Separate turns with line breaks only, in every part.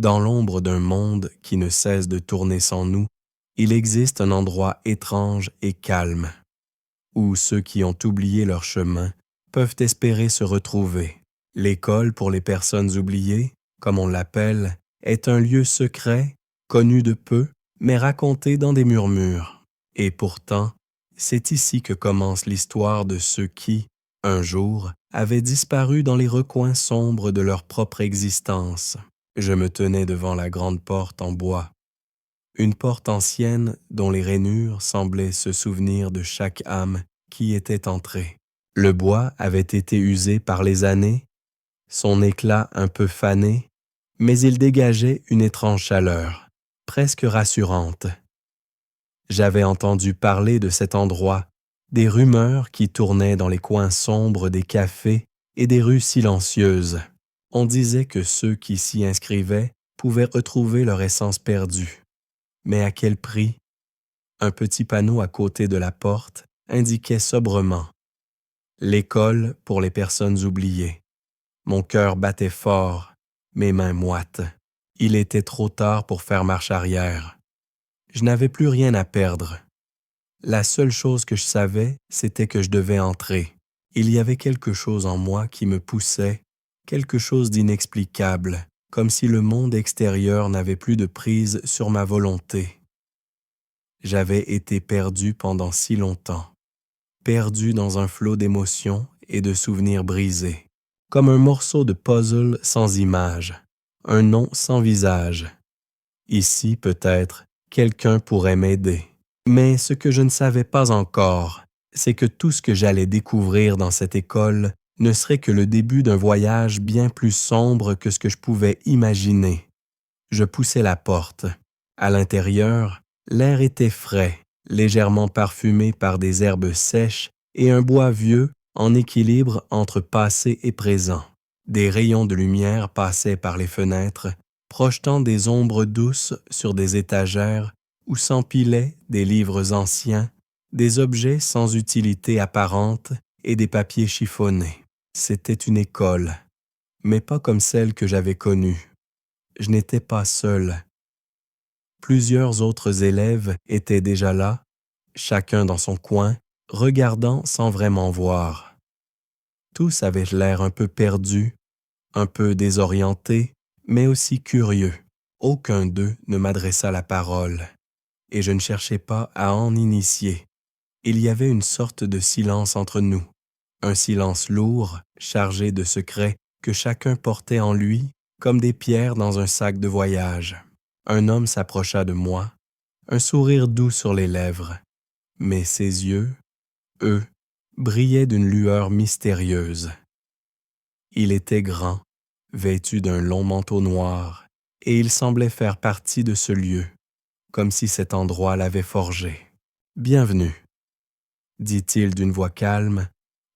Dans l'ombre d'un monde qui ne cesse de tourner sans nous, il existe un endroit étrange et calme, où ceux qui ont oublié leur chemin peuvent espérer se retrouver. L'école pour les personnes oubliées, comme on l'appelle, est un lieu secret, connu de peu, mais raconté dans des murmures. Et pourtant, c'est ici que commence l'histoire de ceux qui, un jour, avaient disparu dans les recoins sombres de leur propre existence. Je me tenais devant la grande porte en bois. Une porte ancienne dont les rainures semblaient se souvenir de chaque âme qui y était entrée. Le bois avait été usé par les années, son éclat un peu fané, mais il dégageait une étrange chaleur, presque rassurante. J'avais entendu parler de cet endroit, des rumeurs qui tournaient dans les coins sombres des cafés et des rues silencieuses. On disait que ceux qui s'y inscrivaient pouvaient retrouver leur essence perdue. Mais à quel prix? Un petit panneau à côté de la porte indiquait sobrement « L'école pour les personnes oubliées ». Mon cœur battait fort, mes mains moites. Il était trop tard pour faire marche arrière. Je n'avais plus rien à perdre. La seule chose que je savais, c'était que je devais entrer. Il y avait quelque chose en moi qui me poussait, quelque chose d'inexplicable, comme si le monde extérieur n'avait plus de prise sur ma volonté. J'avais été perdu pendant si longtemps, perdu dans un flot d'émotions et de souvenirs brisés, comme un morceau de puzzle sans image, un nom sans visage. Ici, peut-être, quelqu'un pourrait m'aider. Mais ce que je ne savais pas encore, c'est que tout ce que j'allais découvrir dans cette école ne serait que le début d'un voyage bien plus sombre que ce que je pouvais imaginer. Je poussai la porte. À l'intérieur, l'air était frais, légèrement parfumé par des herbes sèches et un bois vieux en équilibre entre passé et présent. Des rayons de lumière passaient par les fenêtres, projetant des ombres douces sur des étagères où s'empilaient des livres anciens, des objets sans utilité apparente et des papiers chiffonnés. C'était une école, mais pas comme celle que j'avais connue. Je n'étais pas seul. Plusieurs autres élèves étaient déjà là, chacun dans son coin, regardant sans vraiment voir. Tous avaient l'air un peu perdus, un peu désorientés, mais aussi curieux. Aucun d'eux ne m'adressa la parole, et je ne cherchais pas à en initier. Il y avait une sorte de silence entre nous, un silence lourd, chargé de secrets que chacun portait en lui comme des pierres dans un sac de voyage. Un homme s'approcha de moi, un sourire doux sur les lèvres, mais ses yeux, eux, brillaient d'une lueur mystérieuse. Il était grand, vêtu d'un long manteau noir, et il semblait faire partie de ce lieu, comme si cet endroit l'avait forgé. « Bienvenue », dit-il d'une voix calme,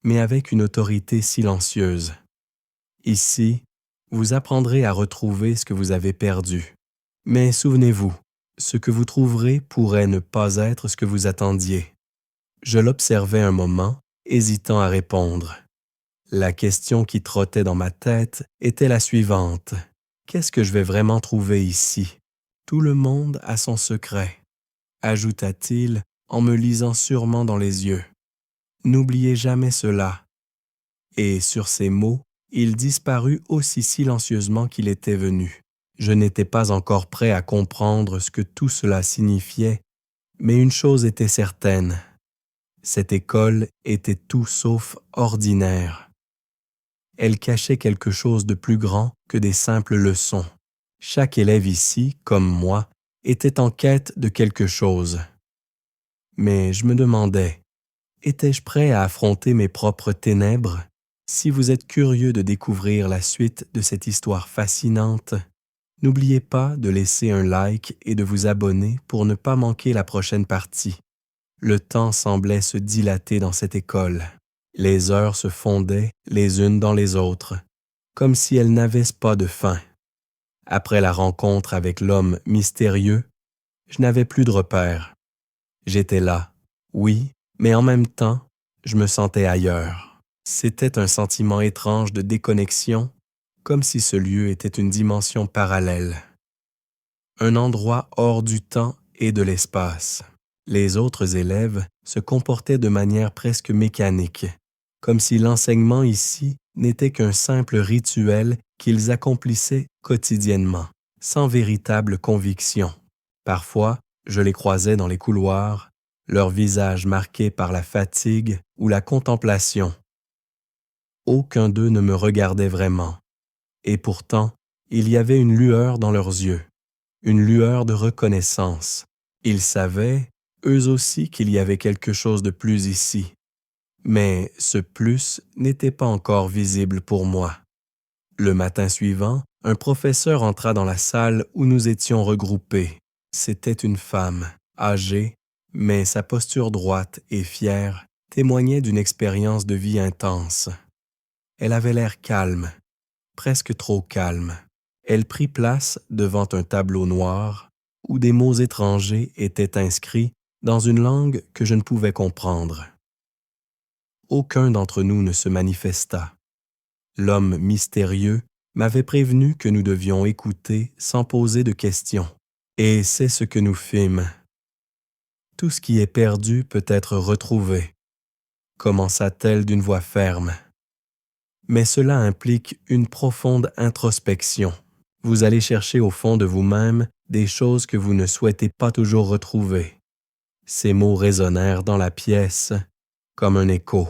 mais avec une autorité silencieuse. « Ici, vous apprendrez à retrouver ce que vous avez perdu. Mais souvenez-vous, ce que vous trouverez pourrait ne pas être ce que vous attendiez. » Je l'observais un moment, hésitant à répondre. La question qui trottait dans ma tête était la suivante. Qu'est-ce que je vais vraiment trouver ici? Tout le monde a son secret, ajouta-t-il en me lisant sûrement dans les yeux. N'oubliez jamais cela. Et sur ces mots, il disparut aussi silencieusement qu'il était venu. Je n'étais pas encore prêt à comprendre ce que tout cela signifiait, mais une chose était certaine. Cette école était tout sauf ordinaire. Elle cachait quelque chose de plus grand que des simples leçons. Chaque élève ici, comme moi, était en quête de quelque chose. Mais je me demandais, étais-je prêt à affronter mes propres ténèbres? Si vous êtes curieux de découvrir la suite de cette histoire fascinante, n'oubliez pas de laisser un like et de vous abonner pour ne pas manquer la prochaine partie. Le temps semblait se dilater dans cette école. Les heures se fondaient les unes dans les autres, comme si elles n'avaient pas de fin. Après la rencontre avec l'homme mystérieux, je n'avais plus de repères. J'étais là, oui, mais en même temps, je me sentais ailleurs. C'était un sentiment étrange de déconnexion, comme si ce lieu était une dimension parallèle. un endroit hors du temps et de l'espace. Les autres élèves se comportaient de manière presque mécanique, comme si l'enseignement ici n'était qu'un simple rituel qu'ils accomplissaient quotidiennement, sans véritable conviction. Parfois, je les croisais dans les couloirs, leurs visages marqués par la fatigue ou la contemplation. Aucun d'eux ne me regardait vraiment, et pourtant, il y avait une lueur dans leurs yeux, une lueur de reconnaissance. Ils savaient, eux aussi, qu'il y avait quelque chose de plus ici, mais ce plus n'était pas encore visible pour moi. Le matin suivant, un professeur entra dans la salle où nous étions regroupés. C'était une femme, âgée, mais sa posture droite et fière témoignait d'une expérience de vie intense. Elle avait l'air calme, presque trop calme. Elle prit place devant un tableau noir où des mots étrangers étaient inscrits dans une langue que je ne pouvais comprendre. Aucun d'entre nous ne se manifesta. L'homme mystérieux m'avait prévenu que nous devions écouter sans poser de questions. Et c'est ce que nous fîmes. Tout ce qui est perdu peut être retrouvé, commença-t-elle d'une voix ferme. Mais cela implique une profonde introspection. Vous allez chercher au fond de vous-même des choses que vous ne souhaitez pas toujours retrouver. Ces mots résonnèrent dans la pièce comme un écho.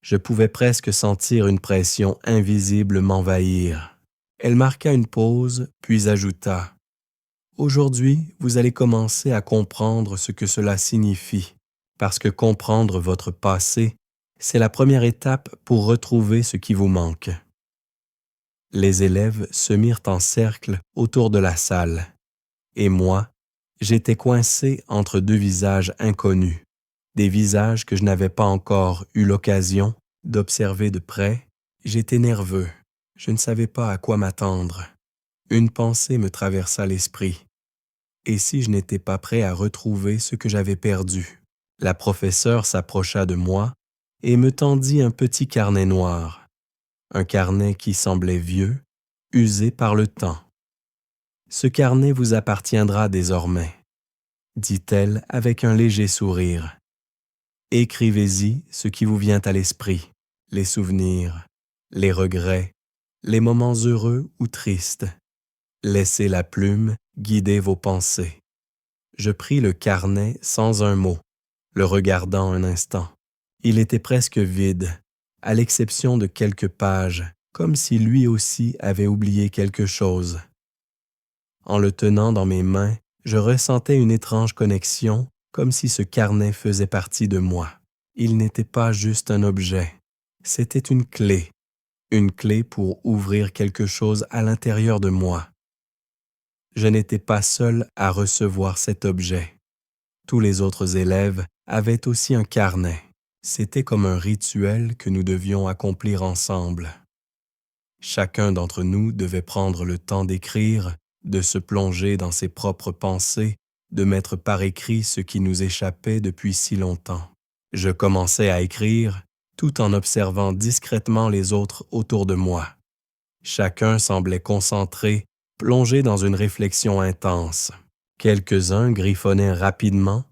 Je pouvais presque sentir une pression invisible m'envahir. Elle marqua une pause, puis ajouta « Aujourd'hui, vous allez commencer à comprendre ce que cela signifie, parce que comprendre votre passé, c'est la première étape pour retrouver ce qui vous manque. » Les élèves se mirent en cercle autour de la salle, et moi, j'étais coincé entre deux visages inconnus, des visages que je n'avais pas encore eu l'occasion d'observer de près. J'étais nerveux, je ne savais pas à quoi m'attendre. Une pensée me traversa l'esprit. Et si je n'étais pas prêt à retrouver ce que j'avais perdu? La professeure s'approcha de moi et me tendit un petit carnet noir, un carnet qui semblait vieux, usé par le temps. « Ce carnet vous appartiendra désormais, » dit-elle avec un léger sourire. « Écrivez-y ce qui vous vient à l'esprit, les souvenirs, les regrets, les moments heureux ou tristes. Laissez la plume guider vos pensées. » Je pris le carnet sans un mot, le regardant un instant. Il était presque vide, à l'exception de quelques pages, comme si lui aussi avait oublié quelque chose. En le tenant dans mes mains, je ressentais une étrange connexion, comme si ce carnet faisait partie de moi. Il n'était pas juste un objet, c'était une clé pour ouvrir quelque chose à l'intérieur de moi. Je n'étais pas seul à recevoir cet objet. Tous les autres élèves avaient aussi un carnet. C'était comme un rituel que nous devions accomplir ensemble. Chacun d'entre nous devait prendre le temps d'écrire, de se plonger dans ses propres pensées, de mettre par écrit ce qui nous échappait depuis si longtemps. Je commençais à écrire, tout en observant discrètement les autres autour de moi. Chacun semblait concentré, plongé dans une réflexion intense. Quelques-uns griffonnaient rapidement,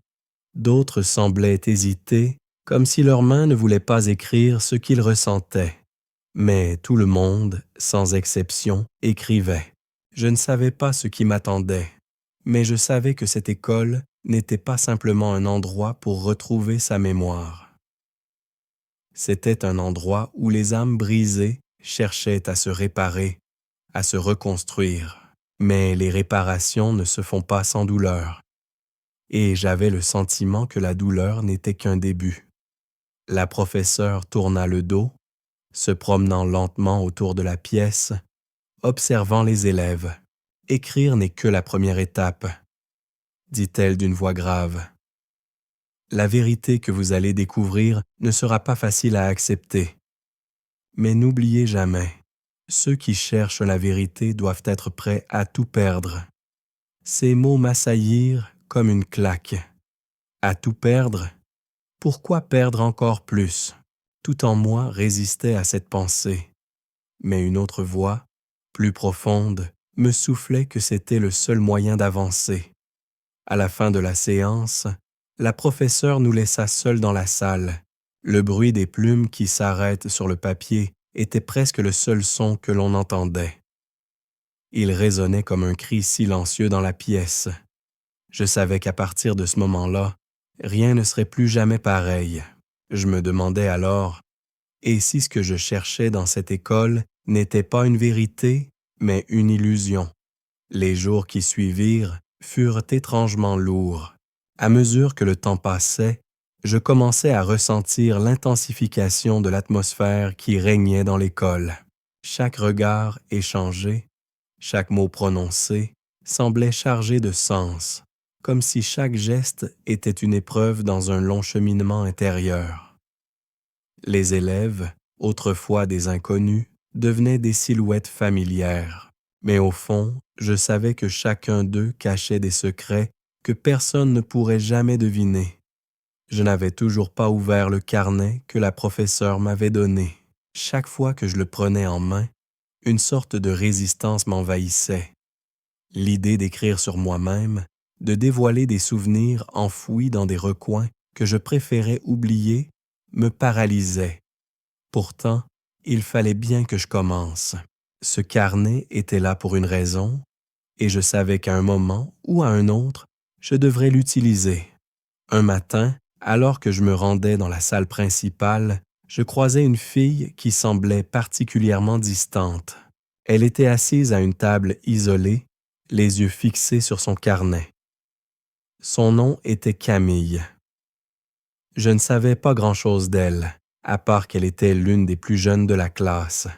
d'autres semblaient hésiter, comme si leurs mains ne voulaient pas écrire ce qu'ils ressentaient. Mais tout le monde, sans exception, écrivait. Je ne savais pas ce qui m'attendait, mais je savais que cette école n'était pas simplement un endroit pour retrouver sa mémoire. C'était un endroit où les âmes brisées cherchaient à se réparer, à se reconstruire. Mais les réparations ne se font pas sans douleur. Et j'avais le sentiment que la douleur n'était qu'un début. La professeure tourna le dos, se promenant lentement autour de la pièce, observant les élèves. « Écrire n'est que la première étape, » dit-elle d'une voix grave. « La vérité que vous allez découvrir ne sera pas facile à accepter. Mais n'oubliez jamais, ceux qui cherchent la vérité doivent être prêts à tout perdre. » Ces mots m'assaillirent comme une claque. À tout perdre? Pourquoi perdre encore plus? Tout en moi résistait à cette pensée. Mais une autre voix, plus profonde, me soufflait que c'était le seul moyen d'avancer. À la fin de la séance, la professeure nous laissa seuls dans la salle. Le bruit des plumes qui s'arrêtent sur le papier était presque le seul son que l'on entendait. Il résonnait comme un cri silencieux dans la pièce. Je savais qu'à partir de ce moment-là, rien ne serait plus jamais pareil. Je me demandais alors, et si ce que je cherchais dans cette école n'était pas une vérité, mais une illusion? Les jours qui suivirent furent étrangement lourds. À mesure que le temps passait, je commençais à ressentir l'intensification de l'atmosphère qui régnait dans l'école. Chaque regard échangé, chaque mot prononcé semblait chargé de sens, comme si chaque geste était une épreuve dans un long cheminement intérieur. Les élèves, autrefois des inconnus, devenaient des silhouettes familières. Mais au fond, je savais que chacun d'eux cachait des secrets que personne ne pourrait jamais deviner. Je n'avais toujours pas ouvert le carnet que la professeure m'avait donné. Chaque fois que je le prenais en main, une sorte de résistance m'envahissait. L'idée d'écrire sur moi-même, de dévoiler des souvenirs enfouis dans des recoins que je préférais oublier, me paralysait. Pourtant, il fallait bien que je commence. Ce carnet était là pour une raison, et je savais qu'à un moment ou à un autre, je devrais l'utiliser. Un matin, alors que je me rendais dans la salle principale, je croisai une fille qui semblait particulièrement distante. Elle était assise à une table isolée, les yeux fixés sur son carnet. Son nom était Camille. Je ne savais pas grand-chose d'elle, à part qu'elle était l'une des plus jeunes de la classe.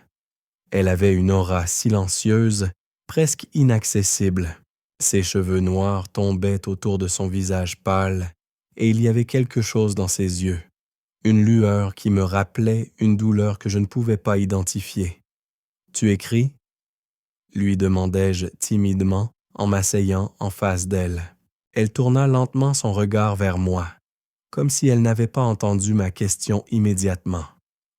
Elle avait une aura silencieuse, presque inaccessible. Ses cheveux noirs tombaient autour de son visage pâle, et il y avait quelque chose dans ses yeux, une lueur qui me rappelait une douleur que je ne pouvais pas identifier. « Tu écris ?» lui demandai-je timidement en m'asseyant en face d'elle. Elle tourna lentement son regard vers moi, comme si elle n'avait pas entendu ma question immédiatement.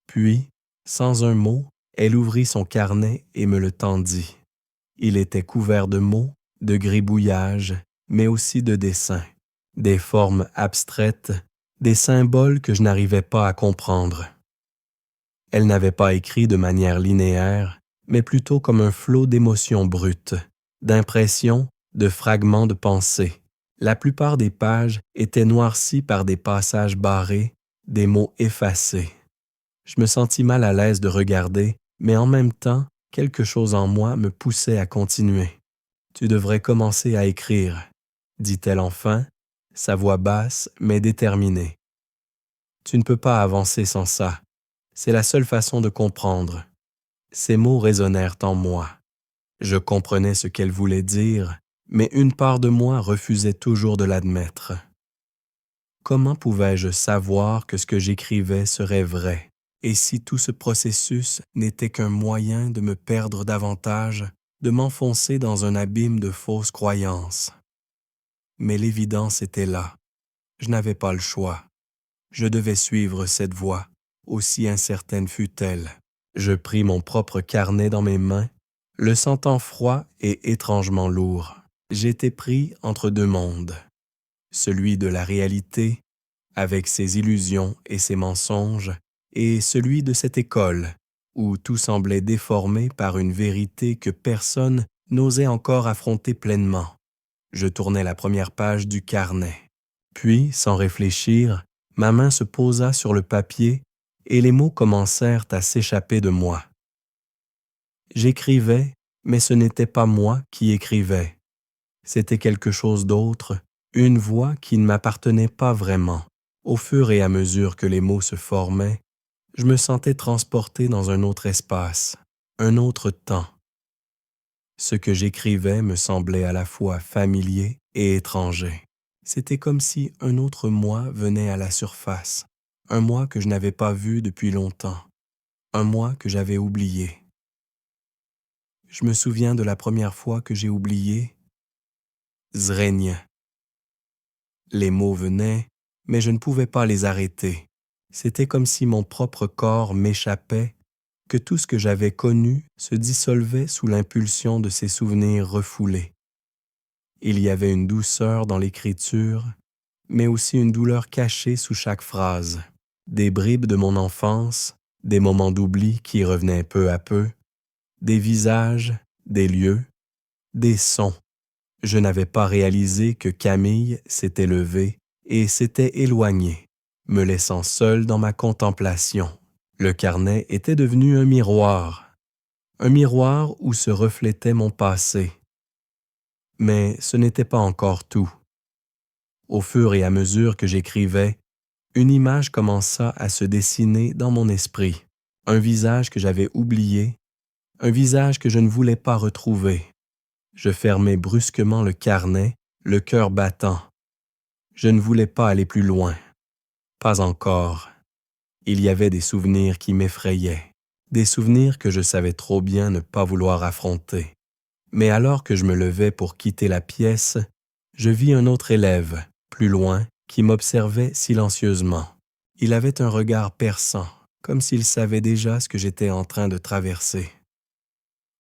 Puis, sans un mot, elle ouvrit son carnet et me le tendit. Il était couvert de mots, de gribouillages, mais aussi de dessins, des formes abstraites, des symboles que je n'arrivais pas à comprendre. Elle n'avait pas écrit de manière linéaire, mais plutôt comme un flot d'émotions brutes, d'impressions, de fragments de pensée. La plupart des pages étaient noircies par des passages barrés, des mots effacés. Je me sentis mal à l'aise de regarder, mais en même temps, quelque chose en moi me poussait à continuer. « Tu devrais commencer à écrire, » dit-elle enfin, sa voix basse mais déterminée. « Tu ne peux pas avancer sans ça. C'est la seule façon de comprendre. » Ces mots résonnèrent en moi. Je comprenais ce qu'elle voulait dire, mais une part de moi refusait toujours de l'admettre. Comment pouvais-je savoir que ce que j'écrivais serait vrai? Et si tout ce processus n'était qu'un moyen de me perdre davantage, de m'enfoncer dans un abîme de fausses croyances? Mais l'évidence était là. Je n'avais pas le choix. Je devais suivre cette voie, aussi incertaine fût-elle. Je pris mon propre carnet dans mes mains, le sentant froid et étrangement lourd. J'étais pris entre deux mondes. Celui de la réalité, avec ses illusions et ses mensonges, et celui de cette école, où tout semblait déformé par une vérité que personne n'osait encore affronter pleinement. Je tournai la première page du carnet. Puis, sans réfléchir, ma main se posa sur le papier et les mots commencèrent à s'échapper de moi. J'écrivais, mais ce n'était pas moi qui écrivais. C'était quelque chose d'autre, une voix qui ne m'appartenait pas vraiment. Au fur et à mesure que les mots se formaient, je me sentais transporté dans un autre espace, un autre temps. Ce que j'écrivais me semblait à la fois familier et étranger. C'était comme si un autre moi venait à la surface, un moi que je n'avais pas vu depuis longtemps, un moi que j'avais oublié. Je me souviens de la première fois que j'ai oublié Zrenia. Les mots venaient, mais je ne pouvais pas les arrêter. C'était comme si mon propre corps m'échappait, que tout ce que j'avais connu se dissolvait sous l'impulsion de ces souvenirs refoulés. Il y avait une douceur dans l'écriture, mais aussi une douleur cachée sous chaque phrase. Des bribes de mon enfance, des moments d'oubli qui revenaient peu à peu, des visages, des lieux, des sons. Je n'avais pas réalisé que Camille s'était levée et s'était éloignée, me laissant seul dans ma contemplation. Le carnet était devenu un miroir où se reflétait mon passé. Mais ce n'était pas encore tout. Au fur et à mesure que j'écrivais, une image commença à se dessiner dans mon esprit, un visage que j'avais oublié, un visage que je ne voulais pas retrouver. Je fermai brusquement le carnet, le cœur battant. Je ne voulais pas aller plus loin. Pas encore. Il y avait des souvenirs qui m'effrayaient, des souvenirs que je savais trop bien ne pas vouloir affronter. Mais alors que je me levais pour quitter la pièce, je vis un autre élève, plus loin, qui m'observait silencieusement. Il avait un regard perçant, comme s'il savait déjà ce que j'étais en train de traverser.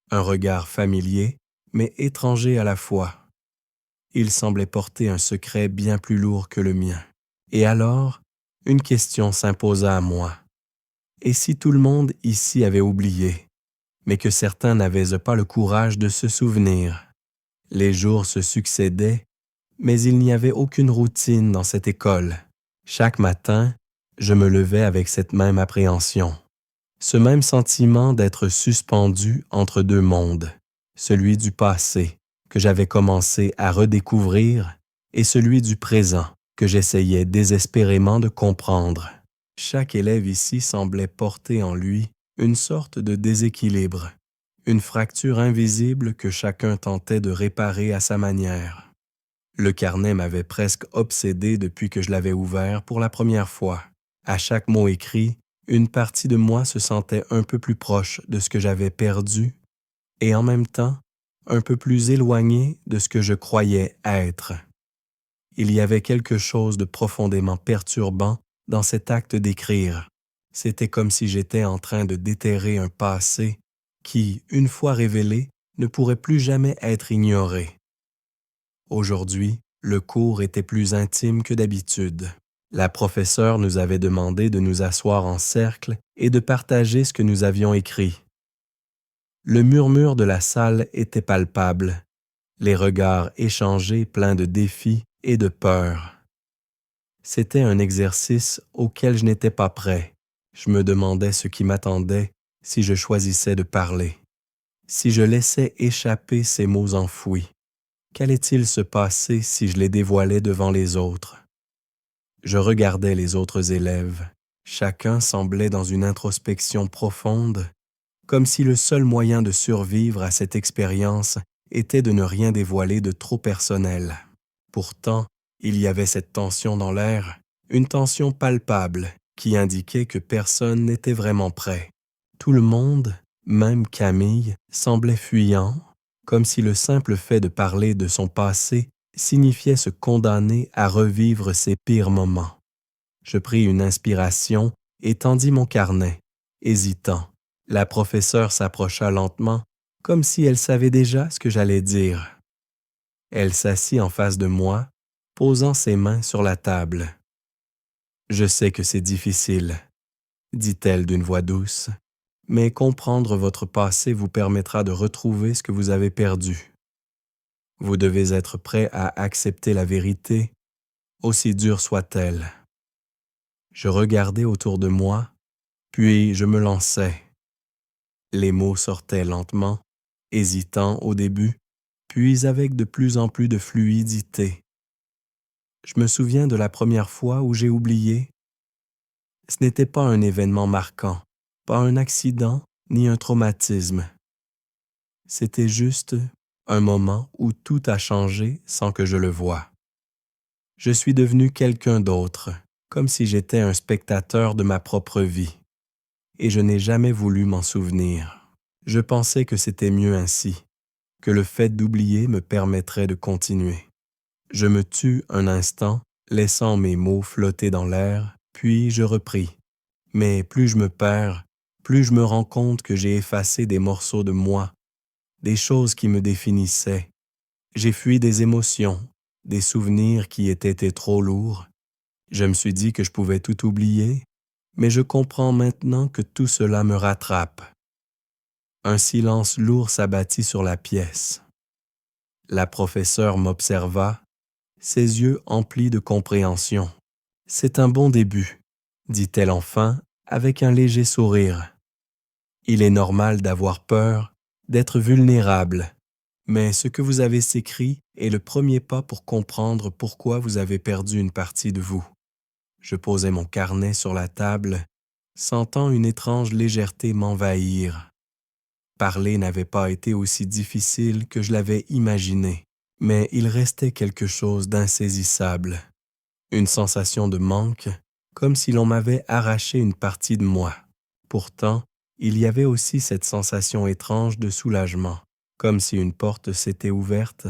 Un regard familier, mais étranger à la fois. Il semblait porter un secret bien plus lourd que le mien. Et alors, une question s'imposa à moi. Et si tout le monde ici avait oublié, mais que certains n'avaient pas le courage de se souvenir? Les jours se succédaient, mais il n'y avait aucune routine dans cette école. Chaque matin, je me levais avec cette même appréhension, ce même sentiment d'être suspendu entre deux mondes, celui du passé, que j'avais commencé à redécouvrir, et celui du présent, que j'essayais désespérément de comprendre. Chaque élève ici semblait porter en lui une sorte de déséquilibre, une fracture invisible que chacun tentait de réparer à sa manière. Le carnet m'avait presque obsédé depuis que je l'avais ouvert pour la première fois. À chaque mot écrit, une partie de moi se sentait un peu plus proche de ce que j'avais perdu et en même temps un peu plus éloigné de ce que je croyais être. Il y avait quelque chose de profondément perturbant dans cet acte d'écrire. C'était comme si j'étais en train de déterrer un passé qui, une fois révélé, ne pourrait plus jamais être ignoré. Aujourd'hui, le cours était plus intime que d'habitude. La professeure nous avait demandé de nous asseoir en cercle et de partager ce que nous avions écrit. Le murmure de la salle était palpable, les regards échangés pleins de défis et de peur. C'était un exercice auquel je n'étais pas prêt. Je me demandais ce qui m'attendait si je choisissais de parler, si je laissais échapper ces mots enfouis. Qu'allait-il se passer si je les dévoilais devant les autres? Je regardais les autres élèves. Chacun semblait dans une introspection profonde, comme si le seul moyen de survivre à cette expérience était de ne rien dévoiler de trop personnel. Pourtant, il y avait cette tension dans l'air, une tension palpable qui indiquait que personne n'était vraiment prêt. Tout le monde, même Camille, semblait fuyant, comme si le simple fait de parler de son passé signifiait se condamner à revivre ses pires moments. Je pris une inspiration et tendis mon carnet, hésitant. La professeure s'approcha lentement, comme si elle savait déjà ce que j'allais dire. Elle s'assit en face de moi, posant ses mains sur la table. « Je sais que c'est difficile, » dit-elle d'une voix douce, « mais comprendre votre passé vous permettra de retrouver ce que vous avez perdu. Vous devez être prêt à accepter la vérité, aussi dure soit-elle. » Je regardais autour de moi, puis je me lançai. Les mots sortaient lentement, hésitants au début, puis avec de plus en plus de fluidité. Je me souviens de la première fois où j'ai oublié. Ce n'était pas un événement marquant, pas un accident ni un traumatisme. C'était juste un moment où tout a changé sans que je le voie. Je suis devenu quelqu'un d'autre, comme si j'étais un spectateur de ma propre vie. Et je n'ai jamais voulu m'en souvenir. Je pensais que c'était mieux ainsi, que le fait d'oublier me permettrait de continuer. Je me tus un instant, laissant mes mots flotter dans l'air, puis je repris. Mais plus je me perds, plus je me rends compte que j'ai effacé des morceaux de moi, des choses qui me définissaient. J'ai fui des émotions, des souvenirs qui étaient trop lourds. Je me suis dit que je pouvais tout oublier, mais je comprends maintenant que tout cela me rattrape. Un silence lourd s'abattit sur la pièce. La professeure m'observa, ses yeux emplis de compréhension. « C'est un bon début », dit-elle enfin, avec un léger sourire. « Il est normal d'avoir peur, d'être vulnérable, mais ce que vous avez écrit est le premier pas pour comprendre pourquoi vous avez perdu une partie de vous. » Je posai mon carnet sur la table, sentant une étrange légèreté m'envahir. Parler n'avait pas été aussi difficile que je l'avais imaginé, mais il restait quelque chose d'insaisissable. Une sensation de manque, comme si l'on m'avait arraché une partie de moi. Pourtant, il y avait aussi cette sensation étrange de soulagement, comme si une porte s'était ouverte,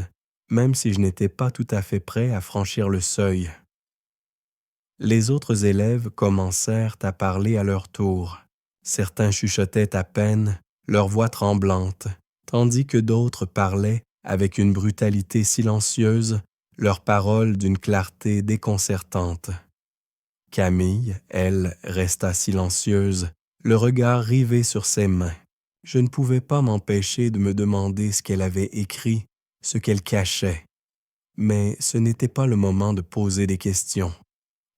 même si je n'étais pas tout à fait prêt à franchir le seuil. Les autres élèves commencèrent à parler à leur tour. Certains chuchotaient à peine, leur voix tremblante, tandis que d'autres parlaient avec une brutalité silencieuse, leurs paroles d'une clarté déconcertante. Camille, elle, resta silencieuse, le regard rivé sur ses mains. Je ne pouvais pas m'empêcher de me demander ce qu'elle avait écrit, ce qu'elle cachait. Mais ce n'était pas le moment de poser des questions.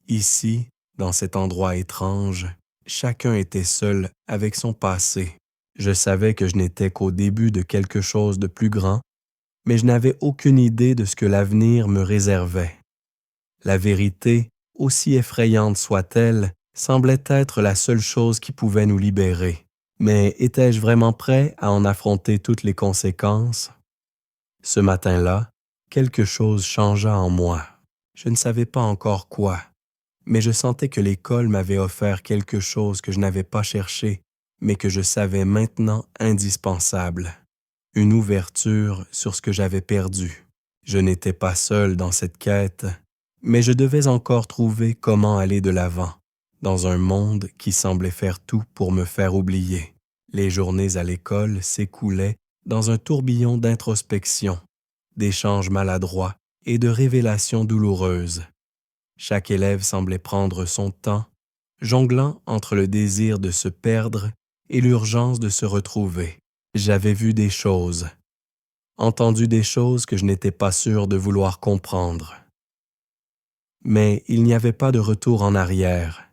Ici, dans cet endroit étrange, chacun était seul avec son passé. Je savais que je n'étais qu'au début de quelque chose de plus grand, mais je n'avais aucune idée de ce que l'avenir me réservait. La vérité, aussi effrayante soit-elle, semblait être la seule chose qui pouvait nous libérer. Mais étais-je vraiment prêt à en affronter toutes les conséquences? Ce matin-là, quelque chose changea en moi. Je ne savais pas encore quoi, mais je sentais que l'école m'avait offert quelque chose que je n'avais pas cherché, mais que je savais maintenant indispensable. Une ouverture sur ce que j'avais perdu. Je n'étais pas seul dans cette quête, mais je devais encore trouver comment aller de l'avant, dans un monde qui semblait faire tout pour me faire oublier. Les journées à l'école s'écoulaient dans un tourbillon d'introspection, d'échanges maladroits et de révélations douloureuses. Chaque élève semblait prendre son temps, jonglant entre le désir de se perdre et l'urgence de se retrouver. J'avais vu des choses, entendu des choses que je n'étais pas sûr de vouloir comprendre. Mais il n'y avait pas de retour en arrière,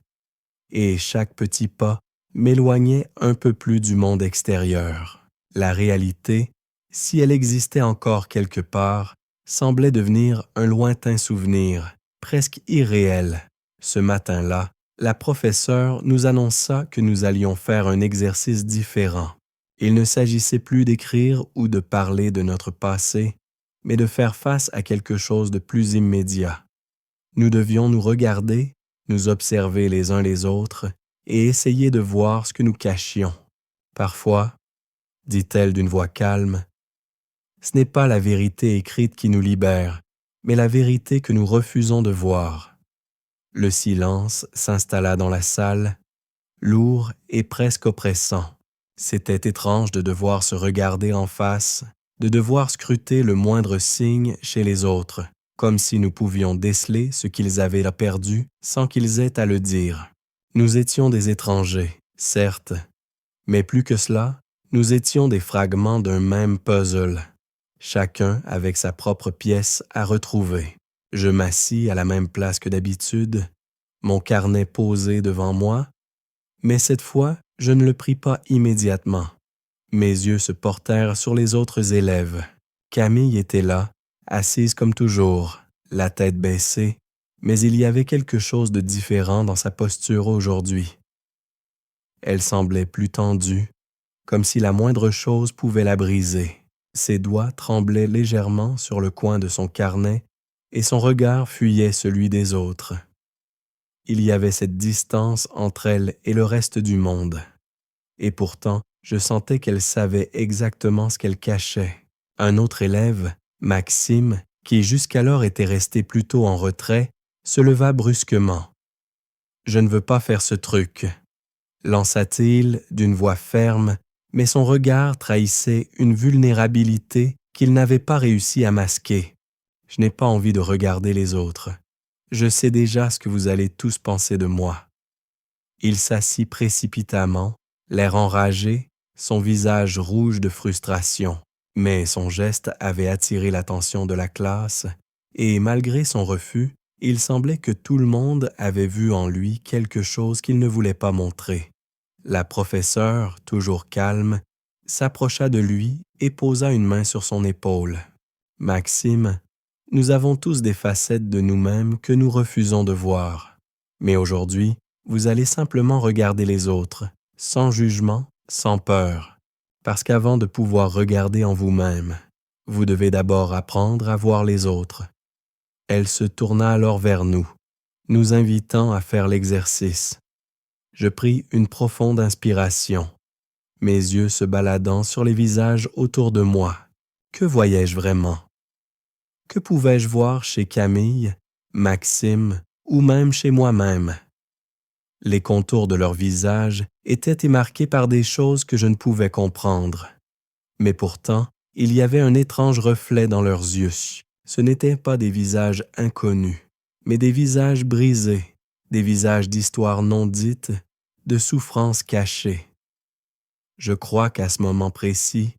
et chaque petit pas m'éloignait un peu plus du monde extérieur. La réalité, si elle existait encore quelque part, semblait devenir un lointain souvenir, presque irréel. Ce matin-là, la professeure nous annonça que nous allions faire un exercice différent. Il ne s'agissait plus d'écrire ou de parler de notre passé, mais de faire face à quelque chose de plus immédiat. Nous devions nous regarder, nous observer les uns les autres et essayer de voir ce que nous cachions. Parfois, dit-elle d'une voix calme, ce n'est pas la vérité écrite qui nous libère, mais la vérité que nous refusons de voir. Le silence s'installa dans la salle, lourd et presque oppressant. C'était étrange de devoir se regarder en face, de devoir scruter le moindre signe chez les autres, comme si nous pouvions déceler ce qu'ils avaient là perdu sans qu'ils aient à le dire. Nous étions des étrangers, certes, mais plus que cela, nous étions des fragments d'un même puzzle, chacun avec sa propre pièce à retrouver. Je m'assis à la même place que d'habitude, mon carnet posé devant moi, mais cette fois, je ne le pris pas immédiatement. Mes yeux se portèrent sur les autres élèves. Camille était là, assise comme toujours, la tête baissée, mais il y avait quelque chose de différent dans sa posture aujourd'hui. Elle semblait plus tendue, comme si la moindre chose pouvait la briser. Ses doigts tremblaient légèrement sur le coin de son carnet et son regard fuyait celui des autres. Il y avait cette distance entre elle et le reste du monde. Et pourtant, je sentais qu'elle savait exactement ce qu'elle cachait. Un autre élève, Maxime, qui jusqu'alors était resté plutôt en retrait, se leva brusquement. « Je ne veux pas faire ce truc. » lança-t-il d'une voix ferme, mais son regard trahissait une vulnérabilité qu'il n'avait pas réussi à masquer. « Je n'ai pas envie de regarder les autres. Je sais déjà ce que vous allez tous penser de moi. » Il s'assit précipitamment, l'air enragé, son visage rouge de frustration. Mais son geste avait attiré l'attention de la classe, et malgré son refus, il semblait que tout le monde avait vu en lui quelque chose qu'il ne voulait pas montrer. La professeure, toujours calme, s'approcha de lui et posa une main sur son épaule. « Maxime, nous avons tous des facettes de nous-mêmes que nous refusons de voir. Mais aujourd'hui, vous allez simplement regarder les autres, sans jugement, sans peur. Parce qu'avant de pouvoir regarder en vous-même, vous devez d'abord apprendre à voir les autres. » Elle se tourna alors vers nous, nous invitant à faire l'exercice. Je pris une profonde inspiration, mes yeux se baladant sur les visages autour de moi. Que voyais-je vraiment? Que pouvais-je voir chez Camille, Maxime ou même chez moi-même? Les contours de leurs visages étaient émarqués par des choses que je ne pouvais comprendre. Mais pourtant, il y avait un étrange reflet dans leurs yeux. Ce n'étaient pas des visages inconnus, mais des visages brisés, des visages d'histoires non dites, de souffrances cachées. Je crois qu'à ce moment précis,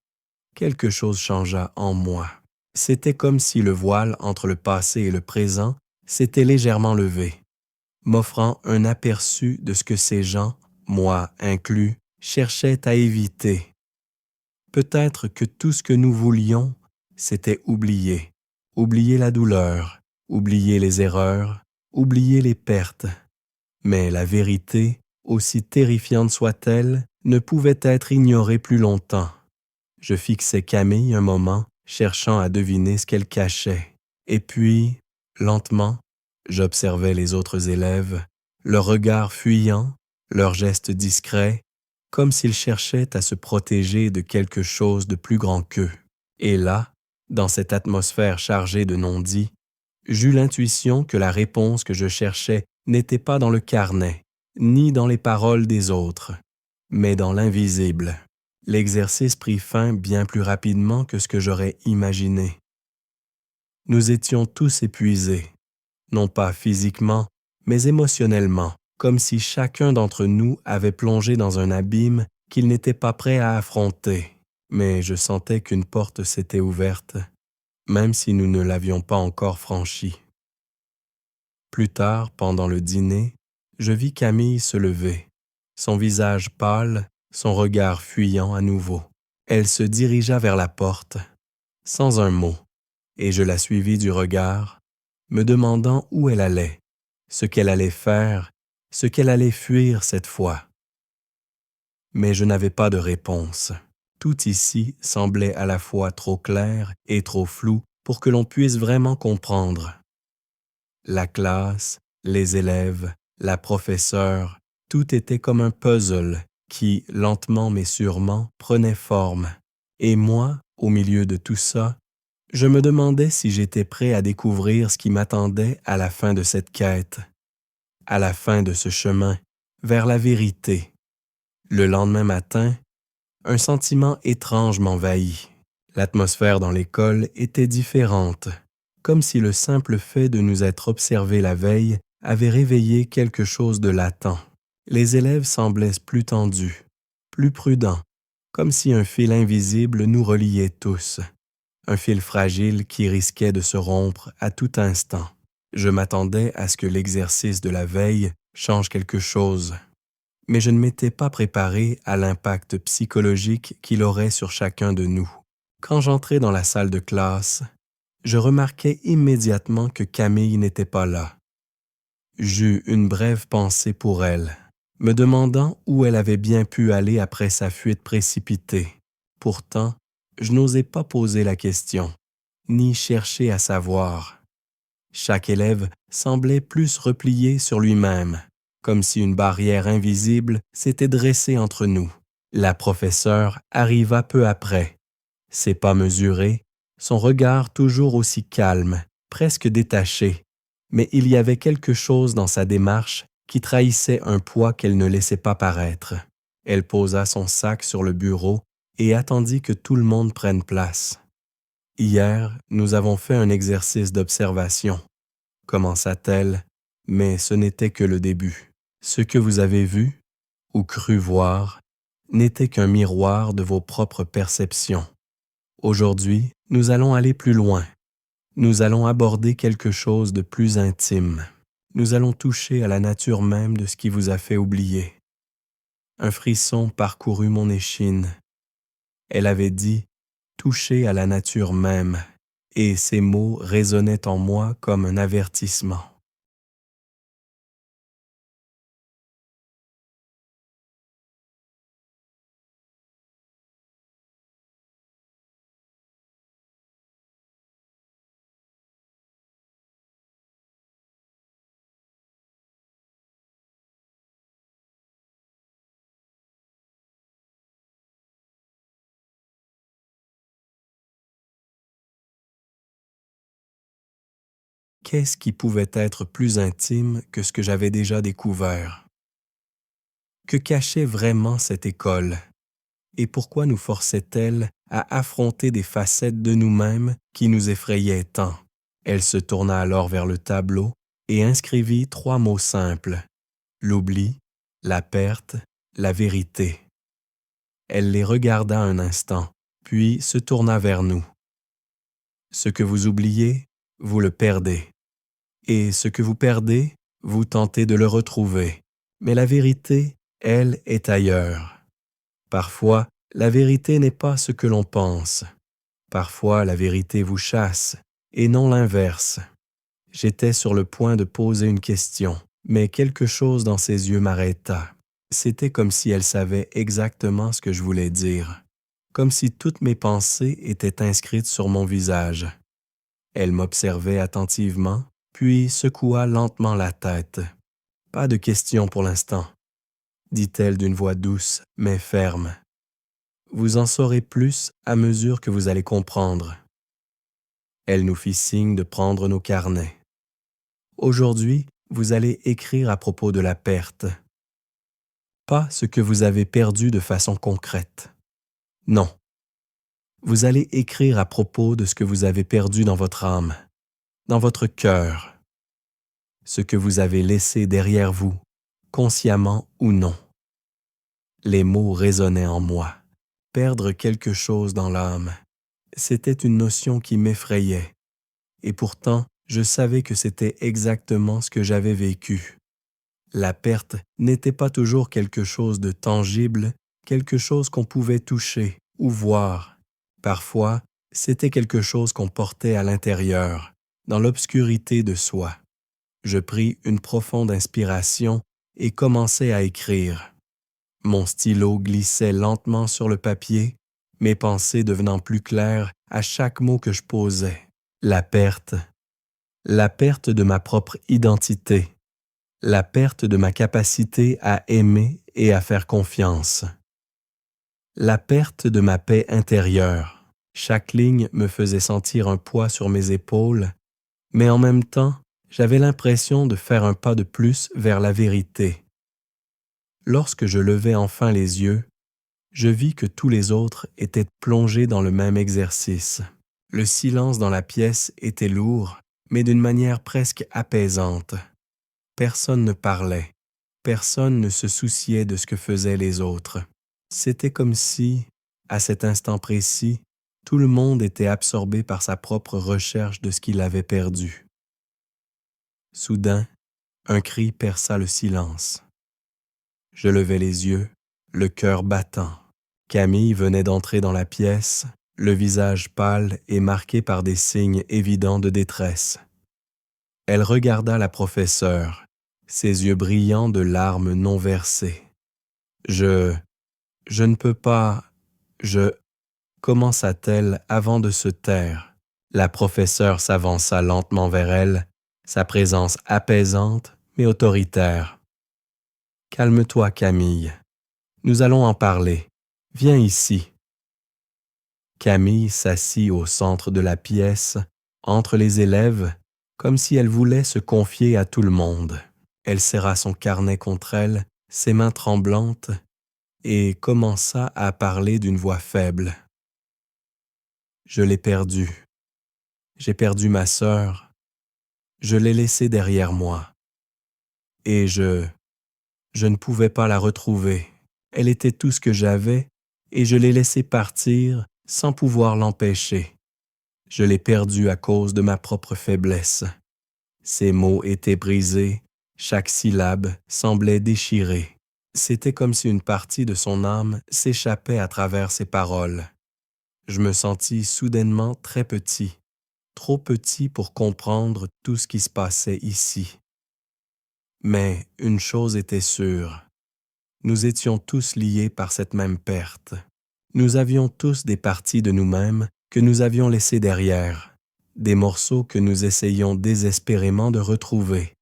quelque chose changea en moi. C'était comme si le voile entre le passé et le présent s'était légèrement levé, m'offrant un aperçu de ce que ces gens, moi inclus, cherchaient à éviter. Peut-être que tout ce que nous voulions, c'était oublier la douleur, oublier les erreurs, oublier les pertes. Mais la vérité, aussi terrifiante soit-elle, ne pouvait être ignorée plus longtemps. Je fixai Camille un moment, cherchant à deviner ce qu'elle cachait. Et puis, lentement, j'observais les autres élèves, leurs regards fuyants, leurs gestes discrets, comme s'ils cherchaient à se protéger de quelque chose de plus grand qu'eux. Et là, dans cette atmosphère chargée de non-dits, j'eus l'intuition que la réponse que je cherchais n'était pas dans le carnet, ni dans les paroles des autres, mais dans l'invisible. L'exercice prit fin bien plus rapidement que ce que j'aurais imaginé. Nous étions tous épuisés, non pas physiquement, mais émotionnellement, comme si chacun d'entre nous avait plongé dans un abîme qu'il n'était pas prêt à affronter. Mais je sentais qu'une porte s'était ouverte, même si nous ne l'avions pas encore franchie. Plus tard, pendant le dîner, je vis Camille se lever, son visage pâle, son regard fuyant à nouveau. Elle se dirigea vers la porte, sans un mot, et je la suivis du regard, me demandant où elle allait, ce qu'elle allait faire, ce qu'elle allait fuir cette fois. Mais je n'avais pas de réponse. Tout ici semblait à la fois trop clair et trop flou pour que l'on puisse vraiment comprendre. La classe, les élèves, la professeure, tout était comme un puzzle qui, lentement mais sûrement, prenait forme. Et moi, au milieu de tout ça, je me demandais si j'étais prêt à découvrir ce qui m'attendait à la fin de cette quête, à la fin de ce chemin, vers la vérité. Le lendemain matin, un sentiment étrange m'envahit. L'atmosphère dans l'école était différente, comme si le simple fait de nous être observés la veille avait réveillé quelque chose de latent. Les élèves semblaient plus tendus, plus prudents, comme si un fil invisible nous reliait tous, un fil fragile qui risquait de se rompre à tout instant. Je m'attendais à ce que l'exercice de la veille change quelque chose, mais je ne m'étais pas préparé à l'impact psychologique qu'il aurait sur chacun de nous. Quand j'entrai dans la salle de classe, je remarquai immédiatement que Camille n'était pas là. J'eus une brève pensée pour elle, me demandant où elle avait bien pu aller après sa fuite précipitée. Pourtant, je n'osais pas poser la question, ni chercher à savoir. Chaque élève semblait plus replié sur lui-même, comme si une barrière invisible s'était dressée entre nous. La professeure arriva peu après, ses pas mesurés, son regard toujours aussi calme, presque détaché, mais il y avait quelque chose dans sa démarche qui trahissait un poids qu'elle ne laissait pas paraître. Elle posa son sac sur le bureau et attendit que tout le monde prenne place. « Hier, nous avons fait un exercice d'observation, » commença-t-elle, mais ce n'était que le début. Ce que vous avez vu, ou cru voir, n'était qu'un miroir de vos propres perceptions. Aujourd'hui, nous allons aller plus loin. Nous allons aborder quelque chose de plus intime. Nous allons toucher à la nature même de ce qui vous a fait oublier. Un frisson parcourut mon échine. Elle avait dit « toucher à la nature même », et ces mots résonnaient en moi comme un avertissement. Qu'est-ce qui pouvait être plus intime que ce que j'avais déjà découvert? Que cachait vraiment cette école? Et pourquoi nous forçait-elle à affronter des facettes de nous-mêmes qui nous effrayaient tant? Elle se tourna alors vers le tableau et inscrivit 3 mots simples: l'oubli, la perte, la vérité. Elle les regarda un instant, puis se tourna vers nous. Ce que vous oubliez, vous le perdez. Et ce que vous perdez, vous tentez de le retrouver. Mais la vérité, elle, est ailleurs. Parfois, la vérité n'est pas ce que l'on pense. Parfois, la vérité vous chasse, et non l'inverse. J'étais sur le point de poser une question, mais quelque chose dans ses yeux m'arrêta. C'était comme si elle savait exactement ce que je voulais dire, comme si toutes mes pensées étaient inscrites sur mon visage. Elle m'observait attentivement, puis secoua lentement la tête. « Pas de questions pour l'instant, » dit-elle d'une voix douce mais ferme. « Vous en saurez plus à mesure que vous allez comprendre. » Elle nous fit signe de prendre nos carnets. « Aujourd'hui, vous allez écrire à propos de la perte. Pas ce que vous avez perdu de façon concrète. Non. Vous allez écrire à propos de ce que vous avez perdu dans votre âme, dans votre cœur, ce que vous avez laissé derrière vous, consciemment ou non. » Les mots résonnaient en moi. Perdre quelque chose dans l'âme, c'était une notion qui m'effrayait. Et pourtant, je savais que c'était exactement ce que j'avais vécu. La perte n'était pas toujours quelque chose de tangible, quelque chose qu'on pouvait toucher ou voir. Parfois, c'était quelque chose qu'on portait à l'intérieur, dans l'obscurité de soi. Je pris une profonde inspiration et commençai à écrire. Mon stylo glissait lentement sur le papier, mes pensées devenant plus claires à chaque mot que je posais. La perte de ma propre identité, la perte de ma capacité à aimer et à faire confiance, la perte de ma paix intérieure. Chaque ligne me faisait sentir un poids sur mes épaules, mais en même temps, j'avais l'impression de faire un pas de plus vers la vérité. Lorsque je levai enfin les yeux, je vis que tous les autres étaient plongés dans le même exercice. Le silence dans la pièce était lourd, mais d'une manière presque apaisante. Personne ne parlait, personne ne se souciait de ce que faisaient les autres. C'était comme si, à cet instant précis, tout le monde était absorbé par sa propre recherche de ce qu'il avait perdu. Soudain, un cri perça le silence. Je levai les yeux, le cœur battant. Camille venait d'entrer dans la pièce, le visage pâle et marqué par des signes évidents de détresse. Elle regarda la professeure, ses yeux brillants de larmes non versées. « Je ne peux pas, commença-t-elle avant de se taire. La professeure s'avança lentement vers elle, sa présence apaisante mais autoritaire. « Calme-toi, Camille. Nous allons en parler. Viens ici. » Camille s'assit au centre de la pièce, entre les élèves, comme si elle voulait se confier à tout le monde. Elle serra son carnet contre elle, ses mains tremblantes, et commença à parler d'une voix faible. « Je l'ai perdue. J'ai perdu ma sœur. Je l'ai laissée derrière moi. Et je ne pouvais pas la retrouver. Elle était tout ce que j'avais, et je l'ai laissée partir sans pouvoir l'empêcher. Je l'ai perdue à cause de ma propre faiblesse. » Ses mots étaient brisés, chaque syllabe semblait déchirée. C'était comme si une partie de son âme s'échappait à travers ses paroles. Je me sentis soudainement très petit, trop petit pour comprendre tout ce qui se passait ici. Mais une chose était sûre, nous étions tous liés par cette même perte. Nous avions tous des parties de nous-mêmes que nous avions laissées derrière, des morceaux que nous essayions désespérément de retrouver.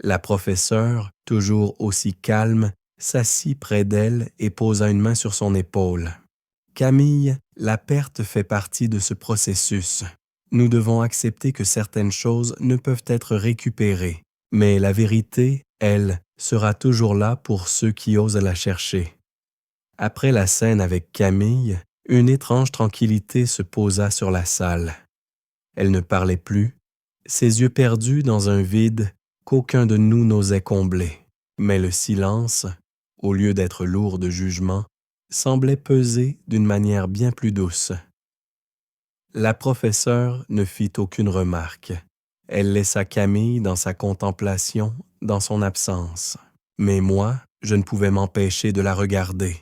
La professeure, toujours aussi calme, s'assit près d'elle et posa une main sur son épaule. « Camille, la perte fait partie de ce processus. Nous devons accepter que certaines choses ne peuvent être récupérées, mais la vérité, elle, sera toujours là pour ceux qui osent la chercher. » Après la scène avec Camille, une étrange tranquillité se posa sur la salle. Elle ne parlait plus, ses yeux perdus dans un vide qu'aucun de nous n'osait combler. Mais le silence, au lieu d'être lourd de jugement, semblait peser d'une manière bien plus douce. La professeure ne fit aucune remarque. Elle laissa Camille dans sa contemplation, dans son absence. Mais moi, je ne pouvais m'empêcher de la regarder,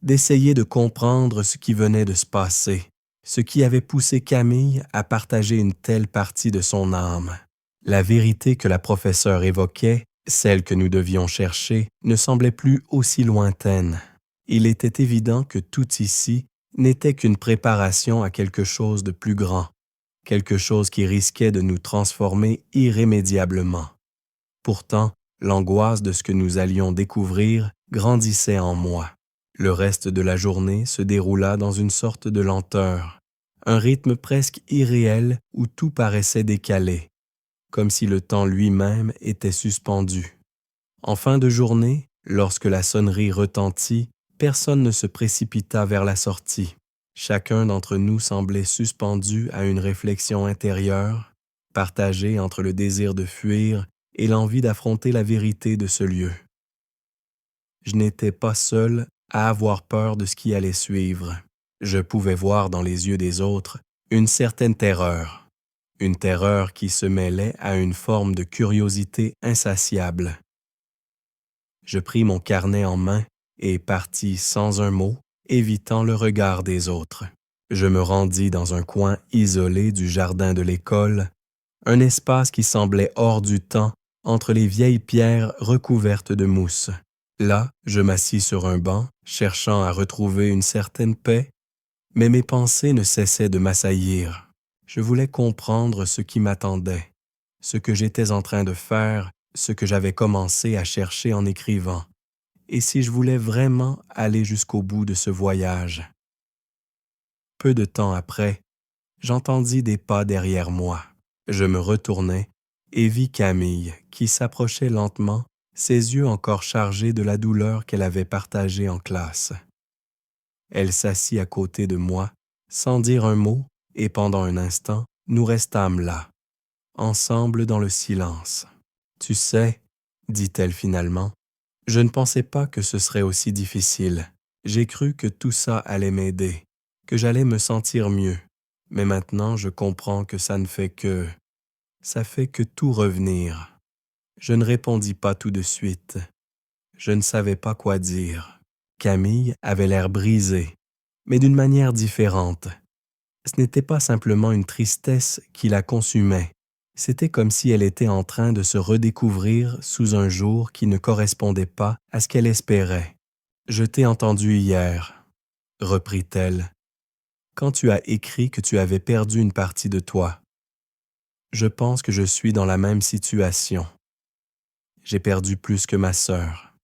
d'essayer de comprendre ce qui venait de se passer, ce qui avait poussé Camille à partager une telle partie de son âme. La vérité que la professeure évoquait, celle que nous devions chercher, ne semblait plus aussi lointaine. Il était évident que tout ici n'était qu'une préparation à quelque chose de plus grand, quelque chose qui risquait de nous transformer irrémédiablement. Pourtant, l'angoisse de ce que nous allions découvrir grandissait en moi. Le reste de la journée se déroula dans une sorte de lenteur, un rythme presque irréel où tout paraissait décalé, comme si le temps lui-même était suspendu. En fin de journée, lorsque la sonnerie retentit, personne ne se précipita vers la sortie. Chacun d'entre nous semblait suspendu à une réflexion intérieure, partagée entre le désir de fuir et l'envie d'affronter la vérité de ce lieu. Je n'étais pas seul à avoir peur de ce qui allait suivre. Je pouvais voir dans les yeux des autres une certaine terreur, une terreur qui se mêlait à une forme de curiosité insatiable. Je pris mon carnet en main et partis sans un mot, évitant le regard des autres. Je me rendis dans un coin isolé du jardin de l'école, un espace qui semblait hors du temps entre les vieilles pierres recouvertes de mousse. Là, je m'assis sur un banc, cherchant à retrouver une certaine paix, mais mes pensées ne cessaient de m'assaillir. Je voulais comprendre ce qui m'attendait, ce que j'étais en train de faire, ce que j'avais commencé à chercher en écrivant, et si je voulais vraiment aller jusqu'au bout de ce voyage. Peu de temps après, j'entendis des pas derrière moi. Je me retournai et vis Camille qui s'approchait lentement, ses yeux encore chargés de la douleur qu'elle avait partagée en classe. Elle s'assit à côté de moi, sans dire un mot, et pendant un instant, nous restâmes là, ensemble dans le silence. « Tu sais, » dit-elle finalement, « je ne pensais pas que ce serait aussi difficile. J'ai cru que tout ça allait m'aider, que j'allais me sentir mieux. Mais maintenant, je comprends que ça fait que tout revenir. » Je ne répondis pas tout de suite. Je ne savais pas quoi dire. Camille avait l'air brisée, mais d'une manière différente. Ce n'était pas simplement une tristesse qui la consumait. C'était comme si elle était en train de se redécouvrir sous un jour qui ne correspondait pas à ce qu'elle espérait. « Je t'ai entendu hier, » reprit-elle, « quand tu as écrit que tu avais perdu une partie de toi. Je pense que je suis dans la même situation. J'ai perdu plus que ma sœur.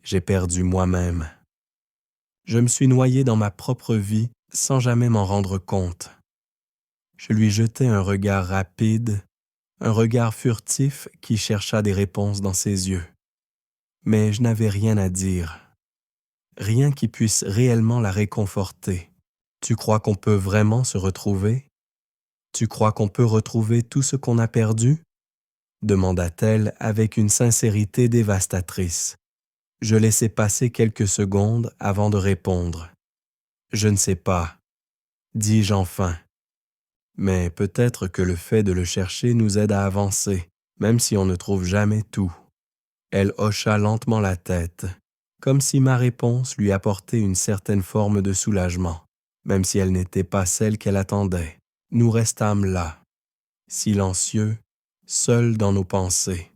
J'ai perdu moi-même. Je me suis noyé dans ma propre vie sans jamais m'en rendre compte. Je lui jetai un regard rapide, un regard furtif qui chercha des réponses dans ses yeux. Mais je n'avais rien à dire, rien qui puisse réellement la réconforter. « Tu crois qu'on peut vraiment se retrouver? Tu crois qu'on peut retrouver tout ce qu'on a perdu? » demanda-t-elle avec une sincérité dévastatrice. Je laissai passer quelques secondes avant de répondre. « Je ne sais pas, » dis-je enfin. Mais peut-être que le fait de le chercher nous aide à avancer, même si on ne trouve jamais tout. Elle hocha lentement la tête, comme si ma réponse lui apportait une certaine forme de soulagement, même si elle n'était pas celle qu'elle attendait. Nous restâmes là, silencieux, seuls dans nos pensées.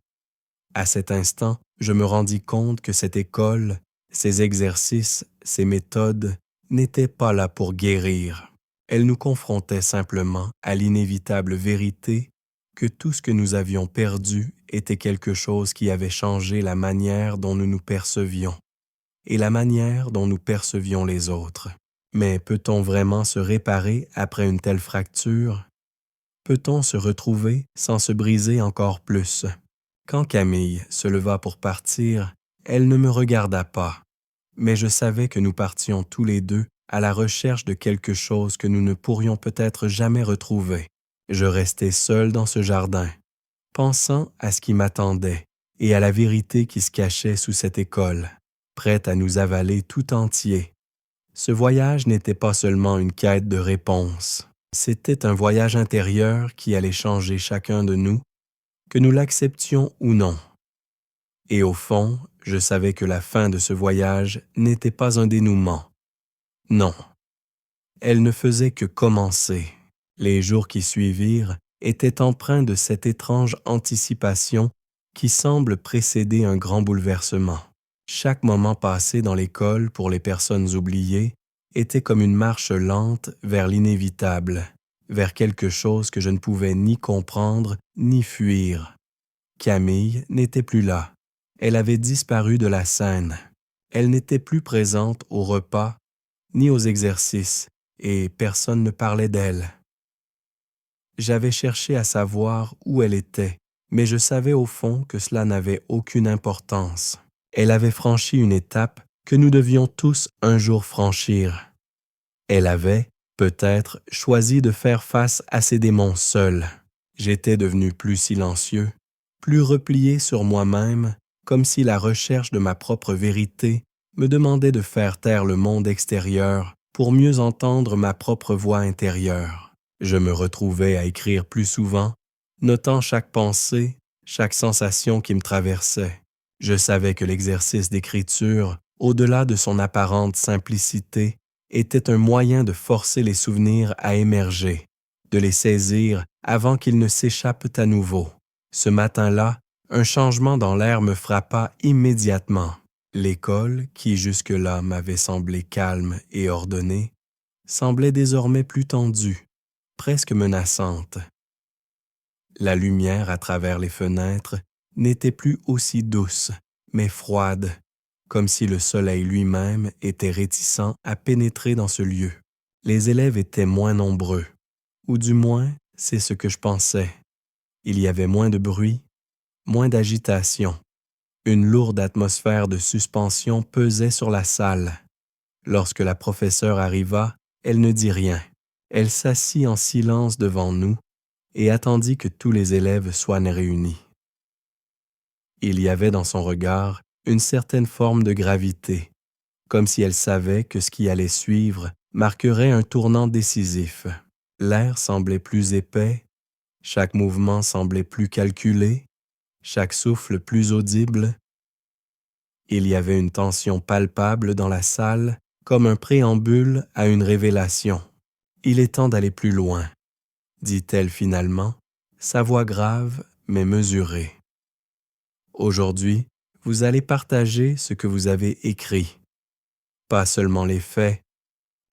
À cet instant, je me rendis compte que cette école, ces exercices, ces méthodes n'étaient pas là pour guérir. Elles nous confrontaient simplement à l'inévitable vérité que tout ce que nous avions perdu était quelque chose qui avait changé la manière dont nous nous percevions et la manière dont nous percevions les autres. Mais peut-on vraiment se réparer après une telle fracture? Peut-on se retrouver sans se briser encore plus? Quand Camille se leva pour partir, elle ne me regarda pas, mais je savais que nous partions tous les deux à la recherche de quelque chose que nous ne pourrions peut-être jamais retrouver. Je restai seul dans ce jardin, pensant à ce qui m'attendait et à la vérité qui se cachait sous cette école, prête à nous avaler tout entier. Ce voyage n'était pas seulement une quête de réponse, c'était un voyage intérieur qui allait changer chacun de nous, que nous l'acceptions ou non. Et au fond, je savais que la fin de ce voyage n'était pas un dénouement. Non, elle ne faisait que commencer. Les jours qui suivirent étaient empreints de cette étrange anticipation qui semble précéder un grand bouleversement. Chaque moment passé dans l'école pour les personnes oubliées était comme une marche lente vers l'inévitable, vers quelque chose que je ne pouvais ni comprendre ni fuir. Camille n'était plus là. Elle avait disparu de la scène. Elle n'était plus présente au repas ni aux exercices, et personne ne parlait d'elle. J'avais cherché à savoir où elle était, mais je savais au fond que cela n'avait aucune importance. Elle avait franchi une étape que nous devions tous un jour franchir. Elle avait, peut-être, choisi de faire face à ses démons seule. J'étais devenu plus silencieux, plus replié sur moi-même, comme si la recherche de ma propre vérité me demandait de faire taire le monde extérieur pour mieux entendre ma propre voix intérieure. Je me retrouvais à écrire plus souvent, notant chaque pensée, chaque sensation qui me traversait. Je savais que l'exercice d'écriture, au-delà de son apparente simplicité, était un moyen de forcer les souvenirs à émerger, de les saisir avant qu'ils ne s'échappent à nouveau. Ce matin-là, un changement dans l'air me frappa immédiatement. L'école, qui jusque-là m'avait semblé calme et ordonnée, semblait désormais plus tendue, presque menaçante. La lumière à travers les fenêtres n'était plus aussi douce, mais froide, comme si le soleil lui-même était réticent à pénétrer dans ce lieu. Les élèves étaient moins nombreux, ou du moins, c'est ce que je pensais. Il y avait moins de bruit, moins d'agitation. Une lourde atmosphère de suspension pesait sur la salle. Lorsque la professeure arriva, elle ne dit rien. Elle s'assit en silence devant nous et attendit que tous les élèves soient réunis. Il y avait dans son regard une certaine forme de gravité, comme si elle savait que ce qui allait suivre marquerait un tournant décisif. L'air semblait plus épais, chaque mouvement semblait plus calculé, chaque souffle plus audible. Il y avait une tension palpable dans la salle, comme un préambule à une révélation. « Il est temps d'aller plus loin », dit-elle finalement, sa voix grave mais mesurée. « Aujourd'hui, vous allez partager ce que vous avez écrit. Pas seulement les faits,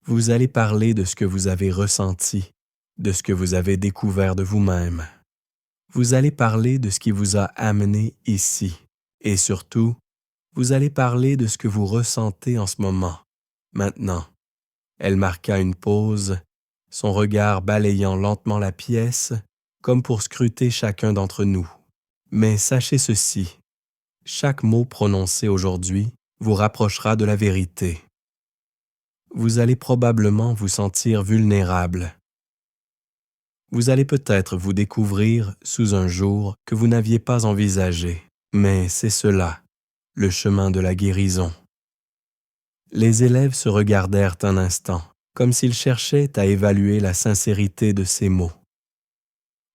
vous allez parler de ce que vous avez ressenti, de ce que vous avez découvert de vous-même. Vous allez parler de ce qui vous a amené ici. Et surtout, vous allez parler de ce que vous ressentez en ce moment, maintenant. » Elle marqua une pause, son regard balayant lentement la pièce, comme pour scruter chacun d'entre nous. Mais sachez ceci, chaque mot prononcé aujourd'hui vous rapprochera de la vérité. Vous allez probablement vous sentir vulnérable. Vous allez peut-être vous découvrir sous un jour que vous n'aviez pas envisagé, mais c'est cela, le chemin de la guérison. Les élèves se regardèrent un instant, comme s'ils cherchaient à évaluer la sincérité de ces mots.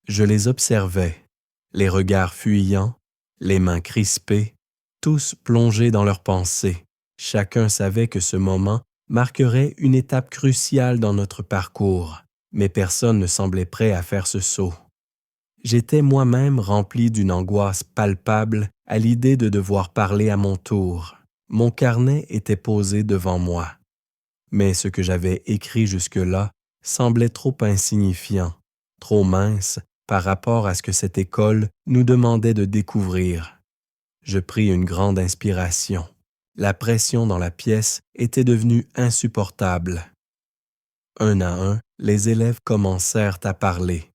Je les observais, les regards fuyants, les mains crispées, tous plongés dans leurs pensées. Chacun savait que ce moment marquerait une étape cruciale dans notre parcours, mais personne ne semblait prêt à faire ce saut. J'étais moi-même rempli d'une angoisse palpable à l'idée de devoir parler à mon tour. Mon carnet était posé devant moi. Mais ce que j'avais écrit jusque-là semblait trop insignifiant, trop mince par rapport à ce que cette école nous demandait de découvrir. Je pris une grande inspiration. La pression dans la pièce était devenue insupportable. Un à un, les élèves commencèrent à parler.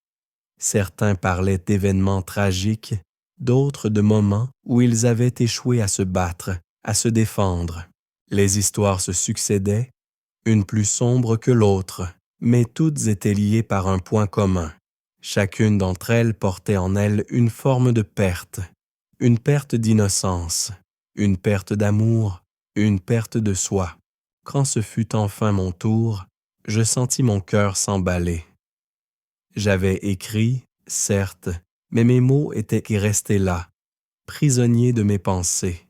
Certains parlaient d'événements tragiques, d'autres de moments où ils avaient échoué à se battre, à se défendre. Les histoires se succédaient, une plus sombre que l'autre, mais toutes étaient liées par un point commun. Chacune d'entre elles portait en elle une forme de perte, une perte d'innocence, une perte d'amour, une perte de soi. Quand ce fut enfin mon tour, je sentis mon cœur s'emballer. J'avais écrit, certes, mais mes mots étaient restés là, prisonniers de mes pensées.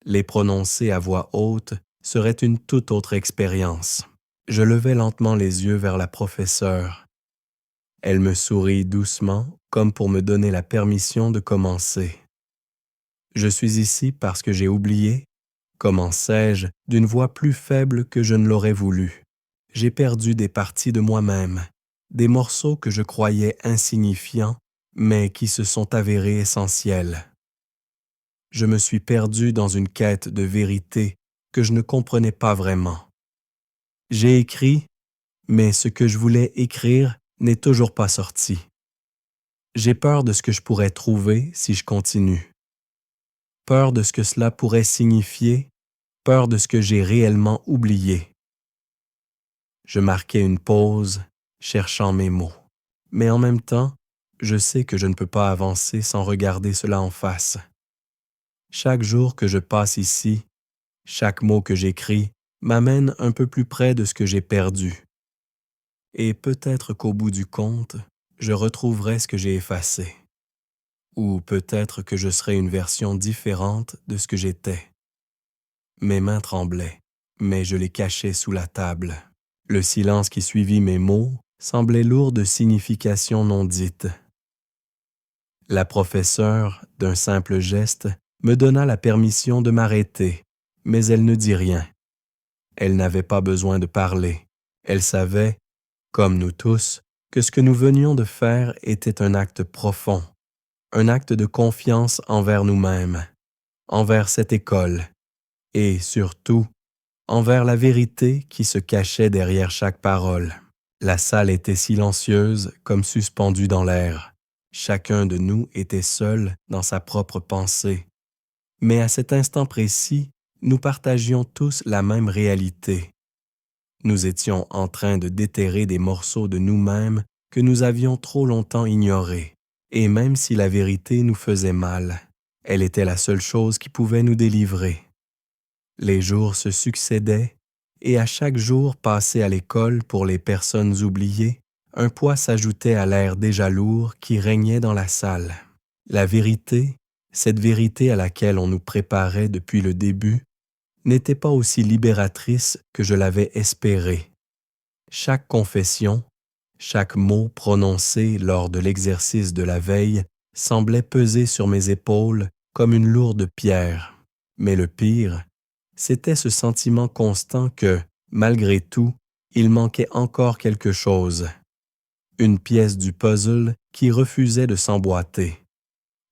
Les prononcer à voix haute serait une toute autre expérience. Je levai lentement les yeux vers la professeure. Elle me sourit doucement, comme pour me donner la permission de commencer. Je suis ici parce que j'ai oublié, commençai-je d'une voix plus faible que je ne l'aurais voulu. J'ai perdu des parties de moi-même, des morceaux que je croyais insignifiants, mais qui se sont avérés essentiels. Je me suis perdu dans une quête de vérité que je ne comprenais pas vraiment. J'ai écrit, mais ce que je voulais écrire n'est toujours pas sorti. J'ai peur de ce que je pourrais trouver si je continue. Peur de ce que cela pourrait signifier, peur de ce que j'ai réellement oublié. Je marquais une pause, cherchant mes mots. Mais en même temps, je sais que je ne peux pas avancer sans regarder cela en face. Chaque jour que je passe ici, chaque mot que j'écris m'amène un peu plus près de ce que j'ai perdu. Et peut-être qu'au bout du compte, je retrouverai ce que j'ai effacé. Ou peut-être que je serai une version différente de ce que j'étais. Mes mains tremblaient, mais je les cachais sous la table. Le silence qui suivit mes mots semblait lourd de significations non dites. La professeure, d'un simple geste, me donna la permission de m'arrêter, mais elle ne dit rien. Elle n'avait pas besoin de parler. Elle savait, comme nous tous, que ce que nous venions de faire était un acte profond, un acte de confiance envers nous-mêmes, envers cette école, et surtout, envers la vérité qui se cachait derrière chaque parole. La salle était silencieuse comme suspendue dans l'air. Chacun de nous était seul dans sa propre pensée. Mais à cet instant précis, nous partagions tous la même réalité. Nous étions en train de déterrer des morceaux de nous-mêmes que nous avions trop longtemps ignorés. Et même si la vérité nous faisait mal, elle était la seule chose qui pouvait nous délivrer. Les jours se succédaient, et à chaque jour passé à l'école pour les personnes oubliées, un poids s'ajoutait à l'air déjà lourd qui régnait dans la salle. La vérité, cette vérité à laquelle on nous préparait depuis le début, n'était pas aussi libératrice que je l'avais espéré. Chaque confession, chaque mot prononcé lors de l'exercice de la veille semblait peser sur mes épaules comme une lourde pierre. Mais le pire, c'était ce sentiment constant que, malgré tout, il manquait encore quelque chose. Une pièce du puzzle qui refusait de s'emboîter.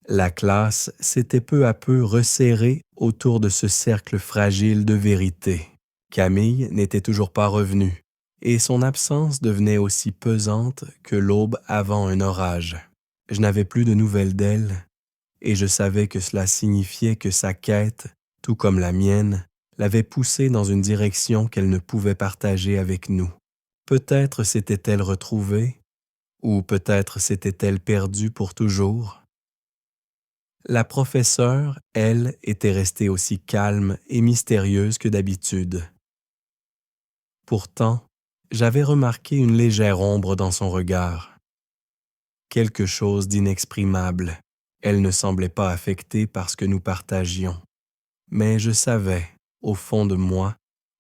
La classe s'était peu à peu resserrée autour de ce cercle fragile de vérité. Camille n'était toujours pas revenue. et son absence devenait aussi pesante que l'aube avant un orage. Je n'avais plus de nouvelles d'elle, et je savais que cela signifiait que sa quête, tout comme la mienne, l'avait poussée dans une direction qu'elle ne pouvait partager avec nous. Peut-être s'était-elle retrouvée, ou peut-être s'était-elle perdue pour toujours. La professeure, elle, était restée aussi calme et mystérieuse que d'habitude. Pourtant, j'avais remarqué une légère ombre dans son regard. Quelque chose d'inexprimable. Elle ne semblait pas affectée par ce que nous partagions. Mais je savais, au fond de moi,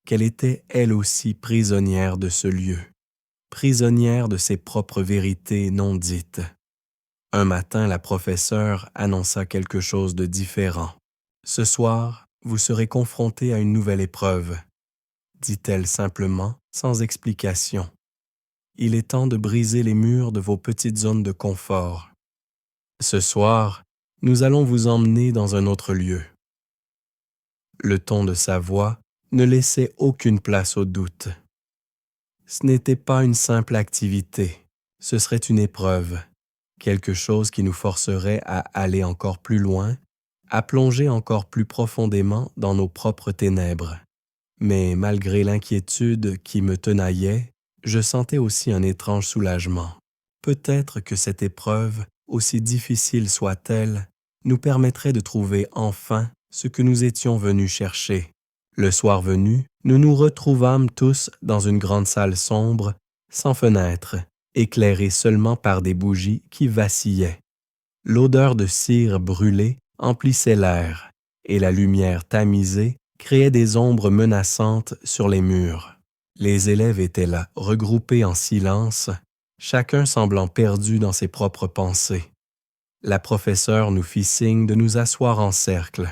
qu'elle était elle aussi prisonnière de ce lieu, prisonnière de ses propres vérités non dites. Un matin, la professeure annonça quelque chose de différent. « Ce soir, vous serez confrontés à une nouvelle épreuve, » dit-elle simplement, sans explication. « Il est temps de briser les murs de vos petites zones de confort. Ce soir, nous allons vous emmener dans un autre lieu. » Le ton de sa voix ne laissait aucune place au doute. Ce n'était pas une simple activité, ce serait une épreuve, quelque chose qui nous forcerait à aller encore plus loin, à plonger encore plus profondément dans nos propres ténèbres. Mais malgré l'inquiétude qui me tenaillait, je sentais aussi un étrange soulagement. Peut-être que cette épreuve, aussi difficile soit-elle, nous permettrait de trouver enfin ce que nous étions venus chercher. Le soir venu, nous nous retrouvâmes tous dans une grande salle sombre, sans fenêtre, éclairée seulement par des bougies qui vacillaient. L'odeur de cire brûlée emplissait l'air, et la lumière tamisée créait des ombres menaçantes sur les murs. Les élèves étaient là, regroupés en silence, chacun semblant perdu dans ses propres pensées. La professeure nous fit signe de nous asseoir en cercle.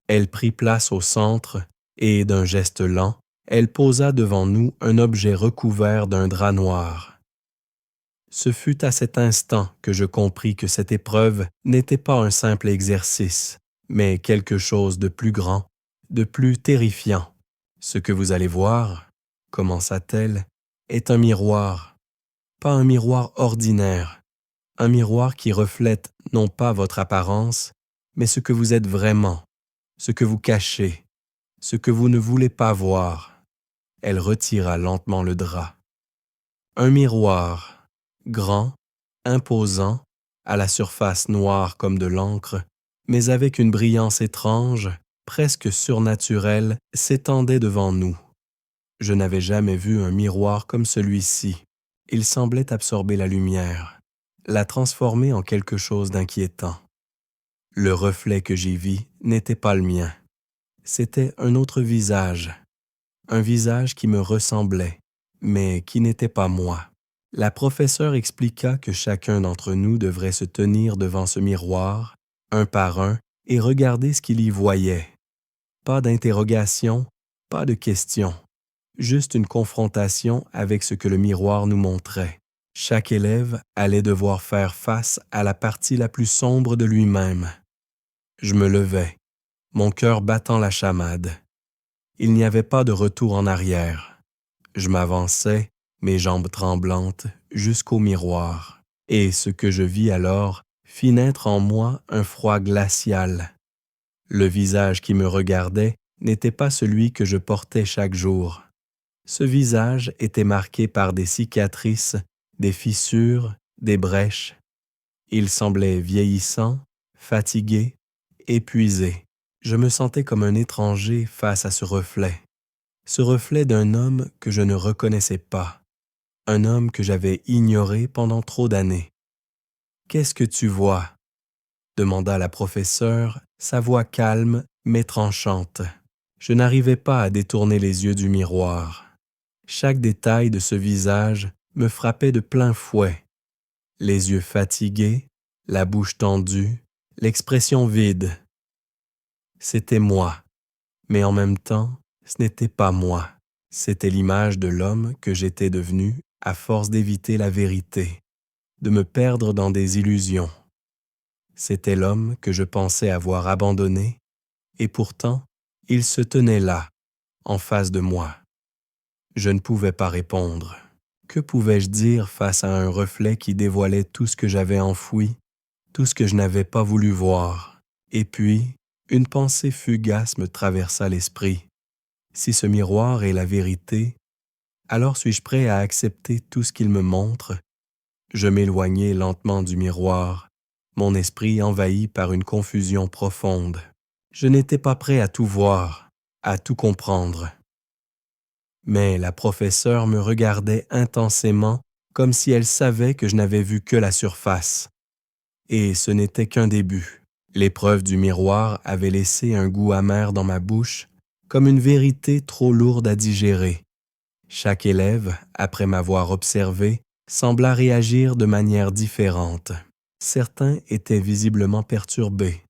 Elle prit place au centre et, d'un geste lent, elle posa devant nous un objet recouvert d'un drap noir. Ce fut à cet instant que je compris que cette épreuve n'était pas un simple exercice, mais quelque chose de plus grand, de plus terrifiant. « Ce que vous allez voir, » commença-t-elle, « est un miroir. Pas un miroir ordinaire, un miroir qui reflète non pas votre apparence, mais ce que vous êtes vraiment, ce que vous cachez, ce que vous ne voulez pas voir. » Elle retira lentement le drap. Un miroir, grand, imposant, à la surface noire comme de l'encre, mais avec une brillance étrange, presque surnaturelle, s'étendait devant nous. Je n'avais jamais vu un miroir comme celui-ci. Il semblait absorber la lumière, la transformer en quelque chose d'inquiétant. Le reflet que j'y vis n'était pas le mien. C'était un autre visage, un visage qui me ressemblait, mais qui n'était pas moi. La professeure expliqua que chacun d'entre nous devrait se tenir devant ce miroir, un par un, et regarder ce qu'il y voyait. Pas d'interrogation, pas de question, juste une confrontation avec ce que le miroir nous montrait. Chaque élève allait devoir faire face à la partie la plus sombre de lui-même. Je me levai, mon cœur battant la chamade. Il n'y avait pas de retour en arrière. Je m'avançai, mes jambes tremblantes, jusqu'au miroir, et ce que je vis alors fit naître en moi un froid glacial. Le visage qui me regardait n'était pas celui que je portais chaque jour. Ce visage était marqué par des cicatrices, des fissures, des brèches. Il semblait vieillissant, fatigué, épuisé. Je me sentais comme un étranger face à ce reflet d'un homme que je ne reconnaissais pas, un homme que j'avais ignoré pendant trop d'années. « Qu'est-ce que tu vois ?» demanda la professeure, sa voix calme mais tranchante. Je n'arrivais pas à détourner les yeux du miroir. Chaque détail de ce visage me frappait de plein fouet. Les yeux fatigués, la bouche tendue, l'expression vide. C'était moi, mais en même temps, ce n'était pas moi. C'était l'image de l'homme que j'étais devenu à force d'éviter la vérité, de me perdre dans des illusions. C'était l'homme que je pensais avoir abandonné, et pourtant, il se tenait là, en face de moi. Je ne pouvais pas répondre. Que pouvais-je dire face à un reflet qui dévoilait tout ce que j'avais enfoui, tout ce que je n'avais pas voulu voir? Et puis, une pensée fugace me traversa l'esprit. Si ce miroir est la vérité, alors suis-je prêt à accepter tout ce qu'il me montre? Je m'éloignai lentement du miroir, mon esprit envahi par une confusion profonde. Je n'étais pas prêt à tout voir, à tout comprendre. Mais la professeure me regardait intensément comme si elle savait que je n'avais vu que la surface. Et ce n'était qu'un début. L'épreuve du miroir avait laissé un goût amer dans ma bouche, comme une vérité trop lourde à digérer. Chaque élève, après m'avoir observé, sembla réagir de manière différente. Certains étaient visiblement perturbés,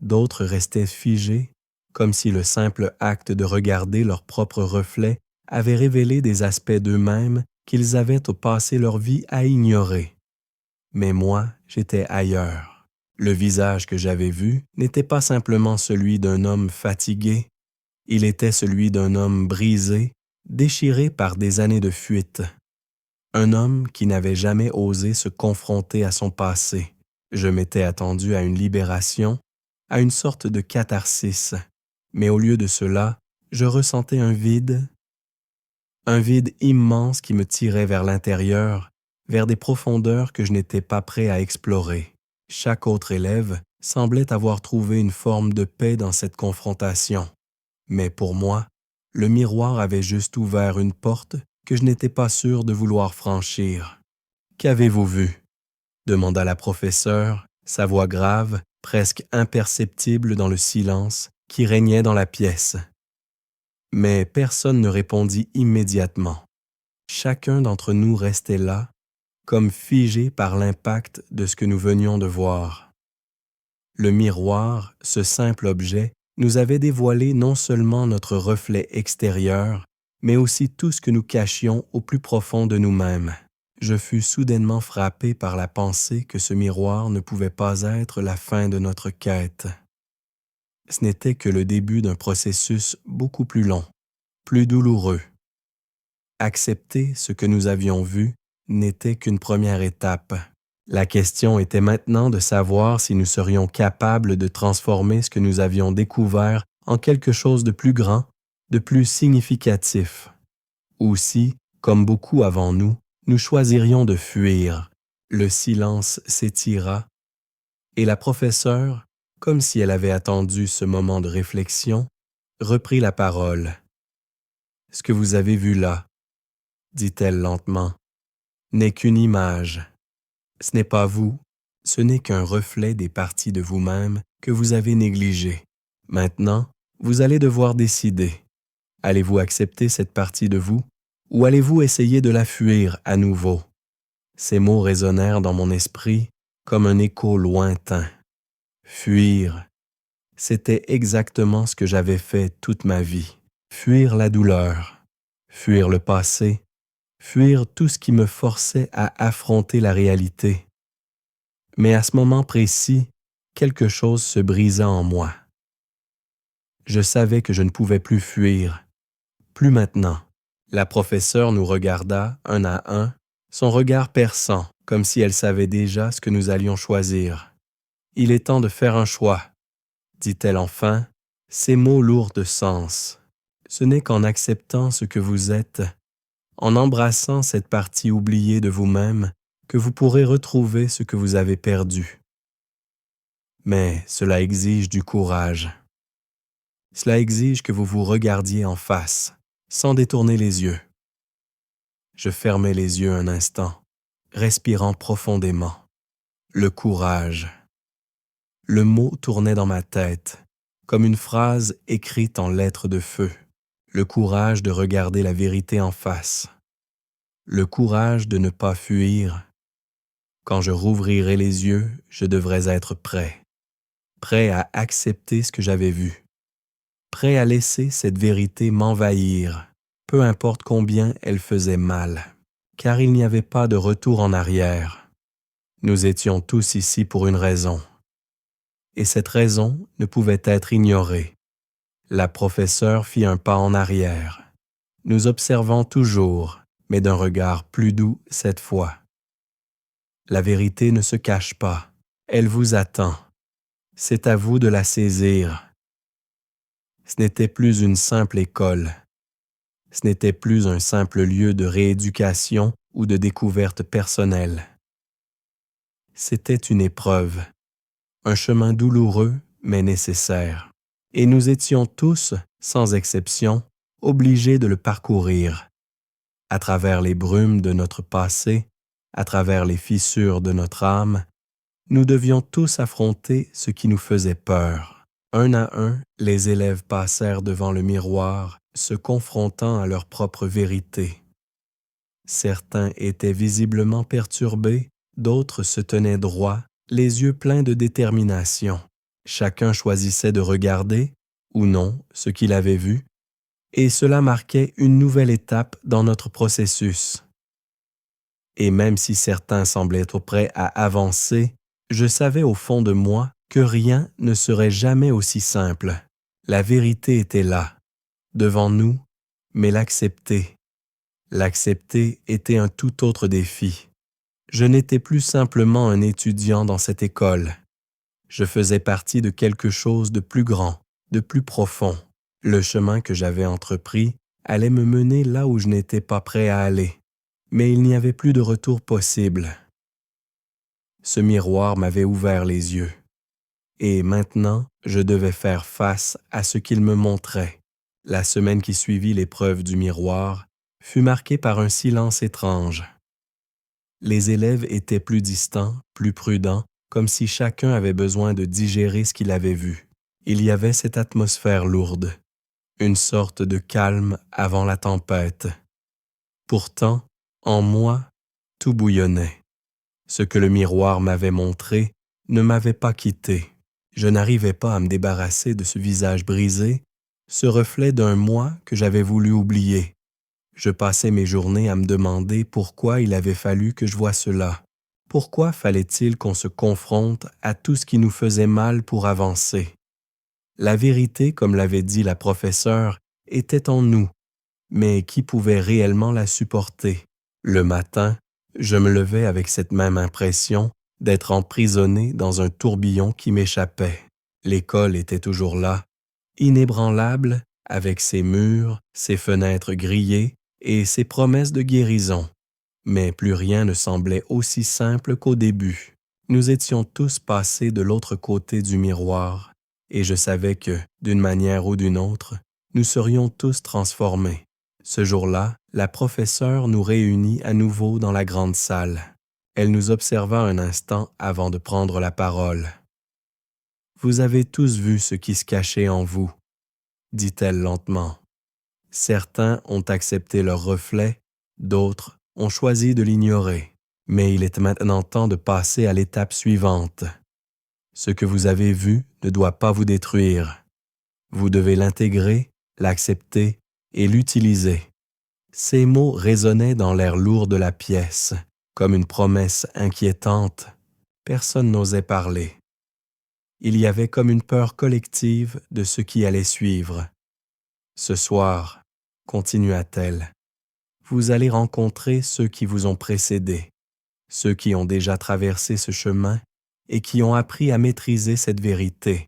d'autres restaient figés, comme si le simple acte de regarder leur propre reflet avait révélé des aspects d'eux-mêmes qu'ils avaient passé leur vie à ignorer. Mais moi, j'étais ailleurs. Le visage que j'avais vu n'était pas simplement celui d'un homme fatigué, il était celui d'un homme brisé, déchiré par des années de fuite. Un homme qui n'avait jamais osé se confronter à son passé. Je m'étais attendu à une libération, à une sorte de catharsis, mais au lieu de cela, je ressentais un vide immense qui me tirait vers l'intérieur, vers des profondeurs que je n'étais pas prêt à explorer. Chaque autre élève semblait avoir trouvé une forme de paix dans cette confrontation. Mais pour moi, le miroir avait juste ouvert une porte que je n'étais pas sûr de vouloir franchir. « Qu'avez-vous vu » demanda la professeure, sa voix grave, presque imperceptible dans le silence qui régnait dans la pièce. Mais personne ne répondit immédiatement. Chacun d'entre nous restait là, comme figé par l'impact de ce que nous venions de voir. Le miroir, ce simple objet, nous avait dévoilé non seulement notre reflet extérieur, mais aussi tout ce que nous cachions au plus profond de nous-mêmes. Je fus soudainement frappé par la pensée que ce miroir ne pouvait pas être la fin de notre quête. Ce n'était que le début d'un processus beaucoup plus long, plus douloureux. Accepter ce que nous avions vu n'était qu'une première étape. La question était maintenant de savoir si nous serions capables de transformer ce que nous avions découvert en quelque chose de plus grand, de plus significatif. Ou si, comme beaucoup avant nous, nous choisirions de fuir. Le silence s'étira et la professeure, comme si elle avait attendu ce moment de réflexion, reprit la parole. « Ce que vous avez vu là, dit-elle lentement, n'est qu'une image. Ce n'est pas vous, ce n'est qu'un reflet des parties de vous-même que vous avez négligées. Maintenant, vous allez devoir décider. Allez-vous accepter cette partie de vous ou allez-vous essayer de la fuir à nouveau? » Ces mots résonnèrent dans mon esprit comme un écho lointain. Fuir, c'était exactement ce que j'avais fait toute ma vie. Fuir la douleur, fuir le passé, fuir tout ce qui me forçait à affronter la réalité. Mais à ce moment précis, quelque chose se brisa en moi. Je savais que je ne pouvais plus fuir, plus maintenant. La professeure nous regarda un à un, son regard perçant, comme si elle savait déjà ce que nous allions choisir. « Il est temps de faire un choix, » dit-elle enfin, ces mots lourds de sens. Ce n'est qu'en acceptant ce que vous êtes, en embrassant cette partie oubliée de vous-même, que vous pourrez retrouver ce que vous avez perdu. Mais cela exige du courage. Cela exige que vous vous regardiez en face, sans détourner les yeux. Je fermai les yeux un instant, respirant profondément. Le courage. Le mot tournait dans ma tête, comme une phrase écrite en lettres de feu. Le courage de regarder la vérité en face. Le courage de ne pas fuir. Quand je rouvrirai les yeux, je devrais être prêt. Prêt à accepter ce que j'avais vu. Prêt à laisser cette vérité m'envahir, peu importe combien elle faisait mal, car il n'y avait pas de retour en arrière. Nous étions tous ici pour une raison. Et cette raison ne pouvait être ignorée. La professeure fit un pas en arrière. nous observant toujours, mais d'un regard plus doux cette fois. La vérité ne se cache pas, elle vous attend. C'est à vous de la saisir. Ce n'était plus une simple école. Ce n'était plus un simple lieu de rééducation ou de découverte personnelle. C'était une épreuve, un chemin douloureux mais nécessaire. Et nous étions tous, sans exception, obligés de le parcourir. À travers les brumes de notre passé, à travers les fissures de notre âme, nous devions tous affronter ce qui nous faisait peur. Un à un, les élèves passèrent devant le miroir, se confrontant à leur propre vérité. Certains étaient visiblement perturbés, d'autres se tenaient droits, les yeux pleins de détermination. Chacun choisissait de regarder, ou non, ce qu'il avait vu, et cela marquait une nouvelle étape dans notre processus. Et même si certains semblaient trop prêts à avancer, je savais au fond de moi que rien ne serait jamais aussi simple. La vérité était là, devant nous, mais l'accepter était un tout autre défi. Je n'étais plus simplement un étudiant dans cette école. Je faisais partie de quelque chose de plus grand, de plus profond. Le chemin que j'avais entrepris allait me mener là où je n'étais pas prêt à aller, mais il n'y avait plus de retour possible. Ce miroir m'avait ouvert les yeux, et maintenant je devais faire face à ce qu'il me montrait. La semaine qui suivit l'épreuve du miroir fut marquée par un silence étrange. Les élèves étaient plus distants, plus prudents, comme si chacun avait besoin de digérer ce qu'il avait vu. Il y avait cette atmosphère lourde, une sorte de calme avant la tempête. Pourtant, en moi, tout bouillonnait. Ce que le miroir m'avait montré ne m'avait pas quitté. Je n'arrivais pas à me débarrasser de ce visage brisé, ce reflet d'un moi que j'avais voulu oublier. Je passais mes journées à me demander pourquoi il avait fallu que je voie cela. Pourquoi fallait-il qu'on se confronte à tout ce qui nous faisait mal pour avancer? La vérité, comme l'avait dit la professeure, était en nous, mais qui pouvait réellement la supporter? Le matin, je me levais avec cette même impression d'être emprisonné dans un tourbillon qui m'échappait. L'école était toujours là, inébranlable, avec ses murs, ses fenêtres grillées et ses promesses de guérison. Mais plus rien ne semblait aussi simple qu'au début. Nous étions tous passés de l'autre côté du miroir, et je savais que, d'une manière ou d'une autre, nous serions tous transformés. Ce jour-là, la professeure nous réunit à nouveau dans la grande salle. Elle nous observa un instant avant de prendre la parole. « Vous avez tous vu ce qui se cachait en vous, » dit-elle lentement. Certains ont accepté leur reflet, d'autres ont choisi de l'ignorer. Mais il est maintenant temps de passer à l'étape suivante. Ce que vous avez vu ne doit pas vous détruire. Vous devez l'intégrer, l'accepter et l'utiliser. Ces mots résonnaient dans l'air lourd de la pièce, comme une promesse inquiétante. Personne n'osait parler. Il y avait comme une peur collective de ce qui allait suivre. Ce soir, continua-t-elle, vous allez rencontrer ceux qui vous ont précédés, ceux qui ont déjà traversé ce chemin et qui ont appris à maîtriser cette vérité.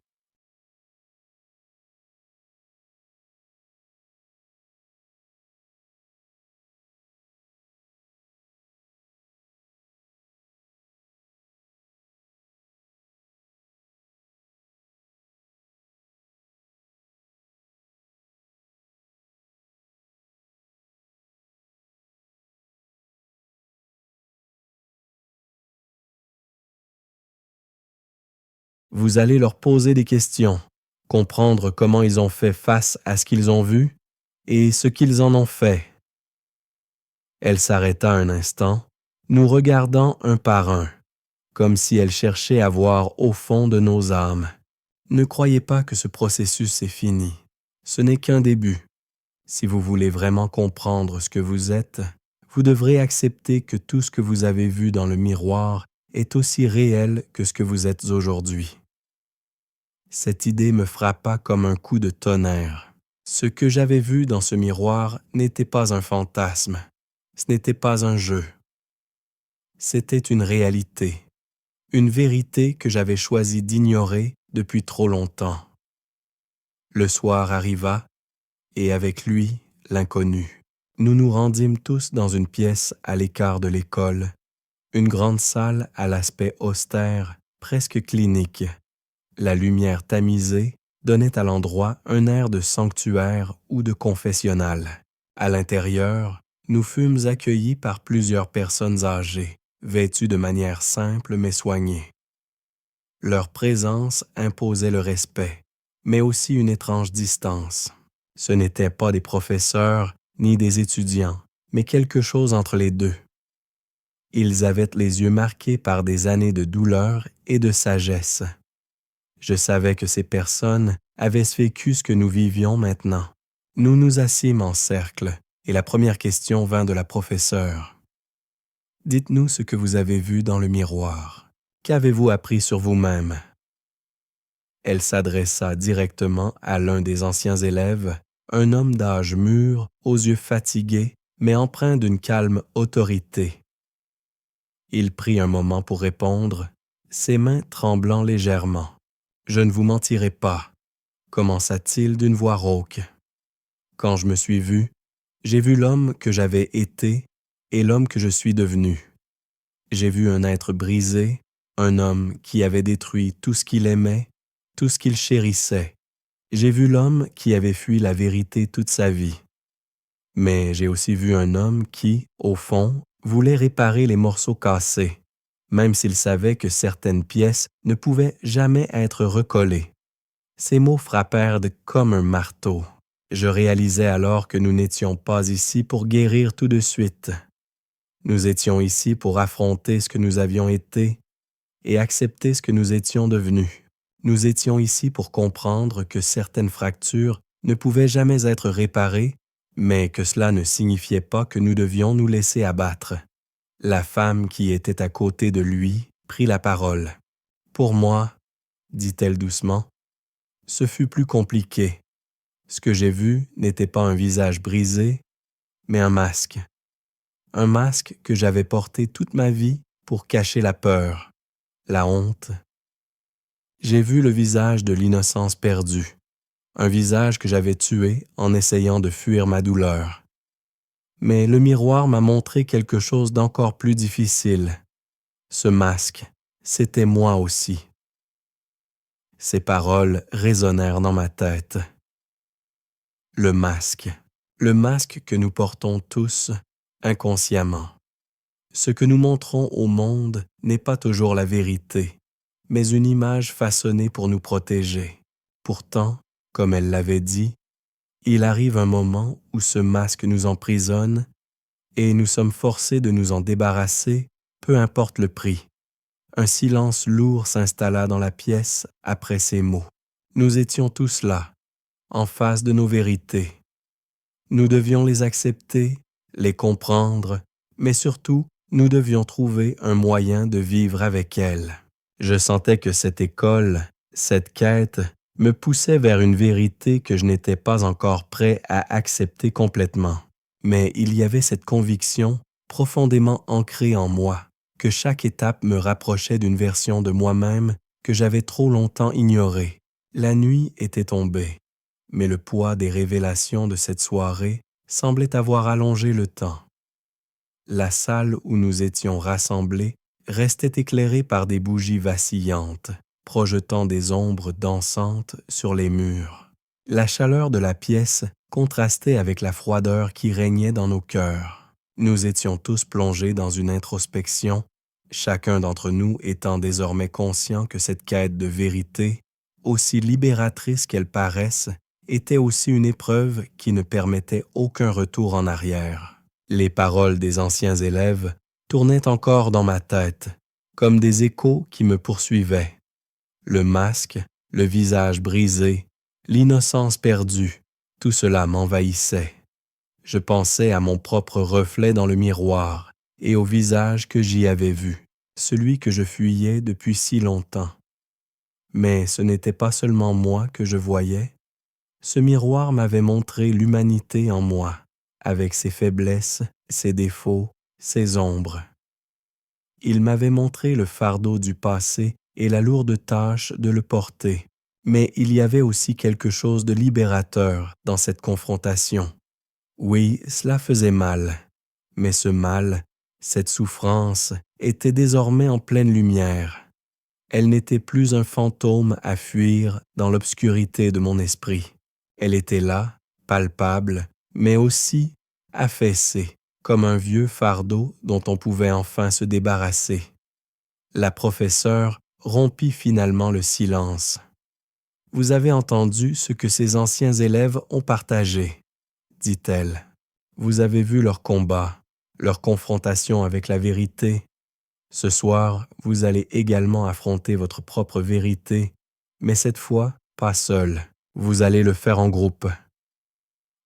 Vous allez leur poser des questions, comprendre comment ils ont fait face à ce qu'ils ont vu et ce qu'ils en ont fait. Elle s'arrêta un instant, nous regardant un par un, comme si elle cherchait à voir au fond de nos âmes. Ne croyez pas que ce processus est fini. Ce n'est qu'un début. Si vous voulez vraiment comprendre ce que vous êtes, vous devrez accepter que tout ce que vous avez vu dans le miroir est aussi réel que ce que vous êtes aujourd'hui. Cette idée me frappa comme un coup de tonnerre. Ce que j'avais vu dans ce miroir n'était pas un fantasme, ce n'était pas un jeu. C'était une réalité, une vérité que j'avais choisi d'ignorer depuis trop longtemps. Le soir arriva, et avec lui, l'inconnu. Nous nous rendîmes tous dans une pièce à l'écart de l'école, une grande salle à l'aspect austère, presque clinique. La lumière tamisée donnait à l'endroit un air de sanctuaire ou de confessionnal. À l'intérieur, nous fûmes accueillis par plusieurs personnes âgées, vêtues de manière simple mais soignée. Leur présence imposait le respect, mais aussi une étrange distance. Ce n'étaient pas des professeurs ni des étudiants, mais quelque chose entre les deux. Ils avaient les yeux marqués par des années de douleur et de sagesse. Je savais que ces personnes avaient vécu ce que nous vivions maintenant. Nous nous assîmes en cercle, et la première question vint de la professeure. « Dites-nous ce que vous avez vu dans le miroir. Qu'avez-vous appris sur vous-même? » Elle s'adressa directement à l'un des anciens élèves, un homme d'âge mûr, aux yeux fatigués, mais empreint d'une calme autorité. Il prit un moment pour répondre, ses mains tremblant légèrement. « Je ne vous mentirai pas, » commença-t-il d'une voix rauque. « Quand je me suis vu, j'ai vu l'homme que j'avais été et l'homme que je suis devenu. J'ai vu un être brisé, un homme qui avait détruit tout ce qu'il aimait, tout ce qu'il chérissait. J'ai vu l'homme qui avait fui la vérité toute sa vie. Mais j'ai aussi vu un homme qui, au fond, voulait réparer les morceaux cassés, même s'il savait que certaines pièces ne pouvaient jamais être recollées. Ces mots frappèrent comme un marteau. Je réalisais alors que nous n'étions pas ici pour guérir tout de suite. Nous étions ici pour affronter ce que nous avions été et accepter ce que nous étions devenus. Nous étions ici pour comprendre que certaines fractures ne pouvaient jamais être réparées, mais que cela ne signifiait pas que nous devions nous laisser abattre. La femme qui était à côté de lui prit la parole. « Pour moi, » dit-elle doucement, « ce fut plus compliqué. Ce que j'ai vu n'était pas un visage brisé, mais un masque. Un masque que j'avais porté toute ma vie pour cacher la peur, la honte. J'ai vu le visage de l'innocence perdue, un visage que j'avais tué en essayant de fuir ma douleur. Mais le miroir m'a montré quelque chose d'encore plus difficile. Ce masque, c'était moi aussi. » Ces paroles résonnèrent dans ma tête. Le masque que nous portons tous inconsciemment. Ce que nous montrons au monde n'est pas toujours la vérité, mais une image façonnée pour nous protéger. Pourtant, comme elle l'avait dit, il arrive un moment où ce masque nous emprisonne et nous sommes forcés de nous en débarrasser, peu importe le prix. Un silence lourd s'installa dans la pièce après ces mots. Nous étions tous là, en face de nos vérités. Nous devions les accepter, les comprendre, mais surtout, nous devions trouver un moyen de vivre avec elles. Je sentais que cette école, cette quête, me poussait vers une vérité que je n'étais pas encore prêt à accepter complètement. Mais il y avait cette conviction profondément ancrée en moi, que chaque étape me rapprochait d'une version de moi-même que j'avais trop longtemps ignorée. La nuit était tombée, mais le poids des révélations de cette soirée semblait avoir allongé le temps. La salle où nous étions rassemblés restait éclairée par des bougies vacillantes, projetant des ombres dansantes sur les murs. La chaleur de la pièce contrastait avec la froideur qui régnait dans nos cœurs. Nous étions tous plongés dans une introspection, chacun d'entre nous étant désormais conscient que cette quête de vérité, aussi libératrice qu'elle paraisse, était aussi une épreuve qui ne permettait aucun retour en arrière. Les paroles des anciens élèves tournaient encore dans ma tête, comme des échos qui me poursuivaient. Le masque, le visage brisé, l'innocence perdue, tout cela m'envahissait. Je pensais à mon propre reflet dans le miroir et au visage que j'y avais vu, celui que je fuyais depuis si longtemps. Mais ce n'était pas seulement moi que je voyais, Ce miroir m'avait montré l'humanité en moi, avec ses faiblesses, ses défauts, ses ombres. Il m'avait montré le fardeau du passé et la lourde tâche de le porter, mais il y avait aussi quelque chose de libérateur dans cette confrontation. Oui, cela faisait mal, mais ce mal, cette souffrance, était désormais en pleine lumière. Elle n'était plus un fantôme à fuir dans l'obscurité de mon esprit. Elle était là, palpable, mais aussi affaissée, comme un vieux fardeau dont on pouvait enfin se débarrasser. La professeure rompit finalement le silence. « Vous avez entendu ce que ces anciens élèves ont partagé, » dit-elle. « Vous avez vu leur combat, leur confrontation avec la vérité. Ce soir, vous allez également affronter votre propre vérité, mais cette fois, pas seul. Vous allez le faire en groupe. »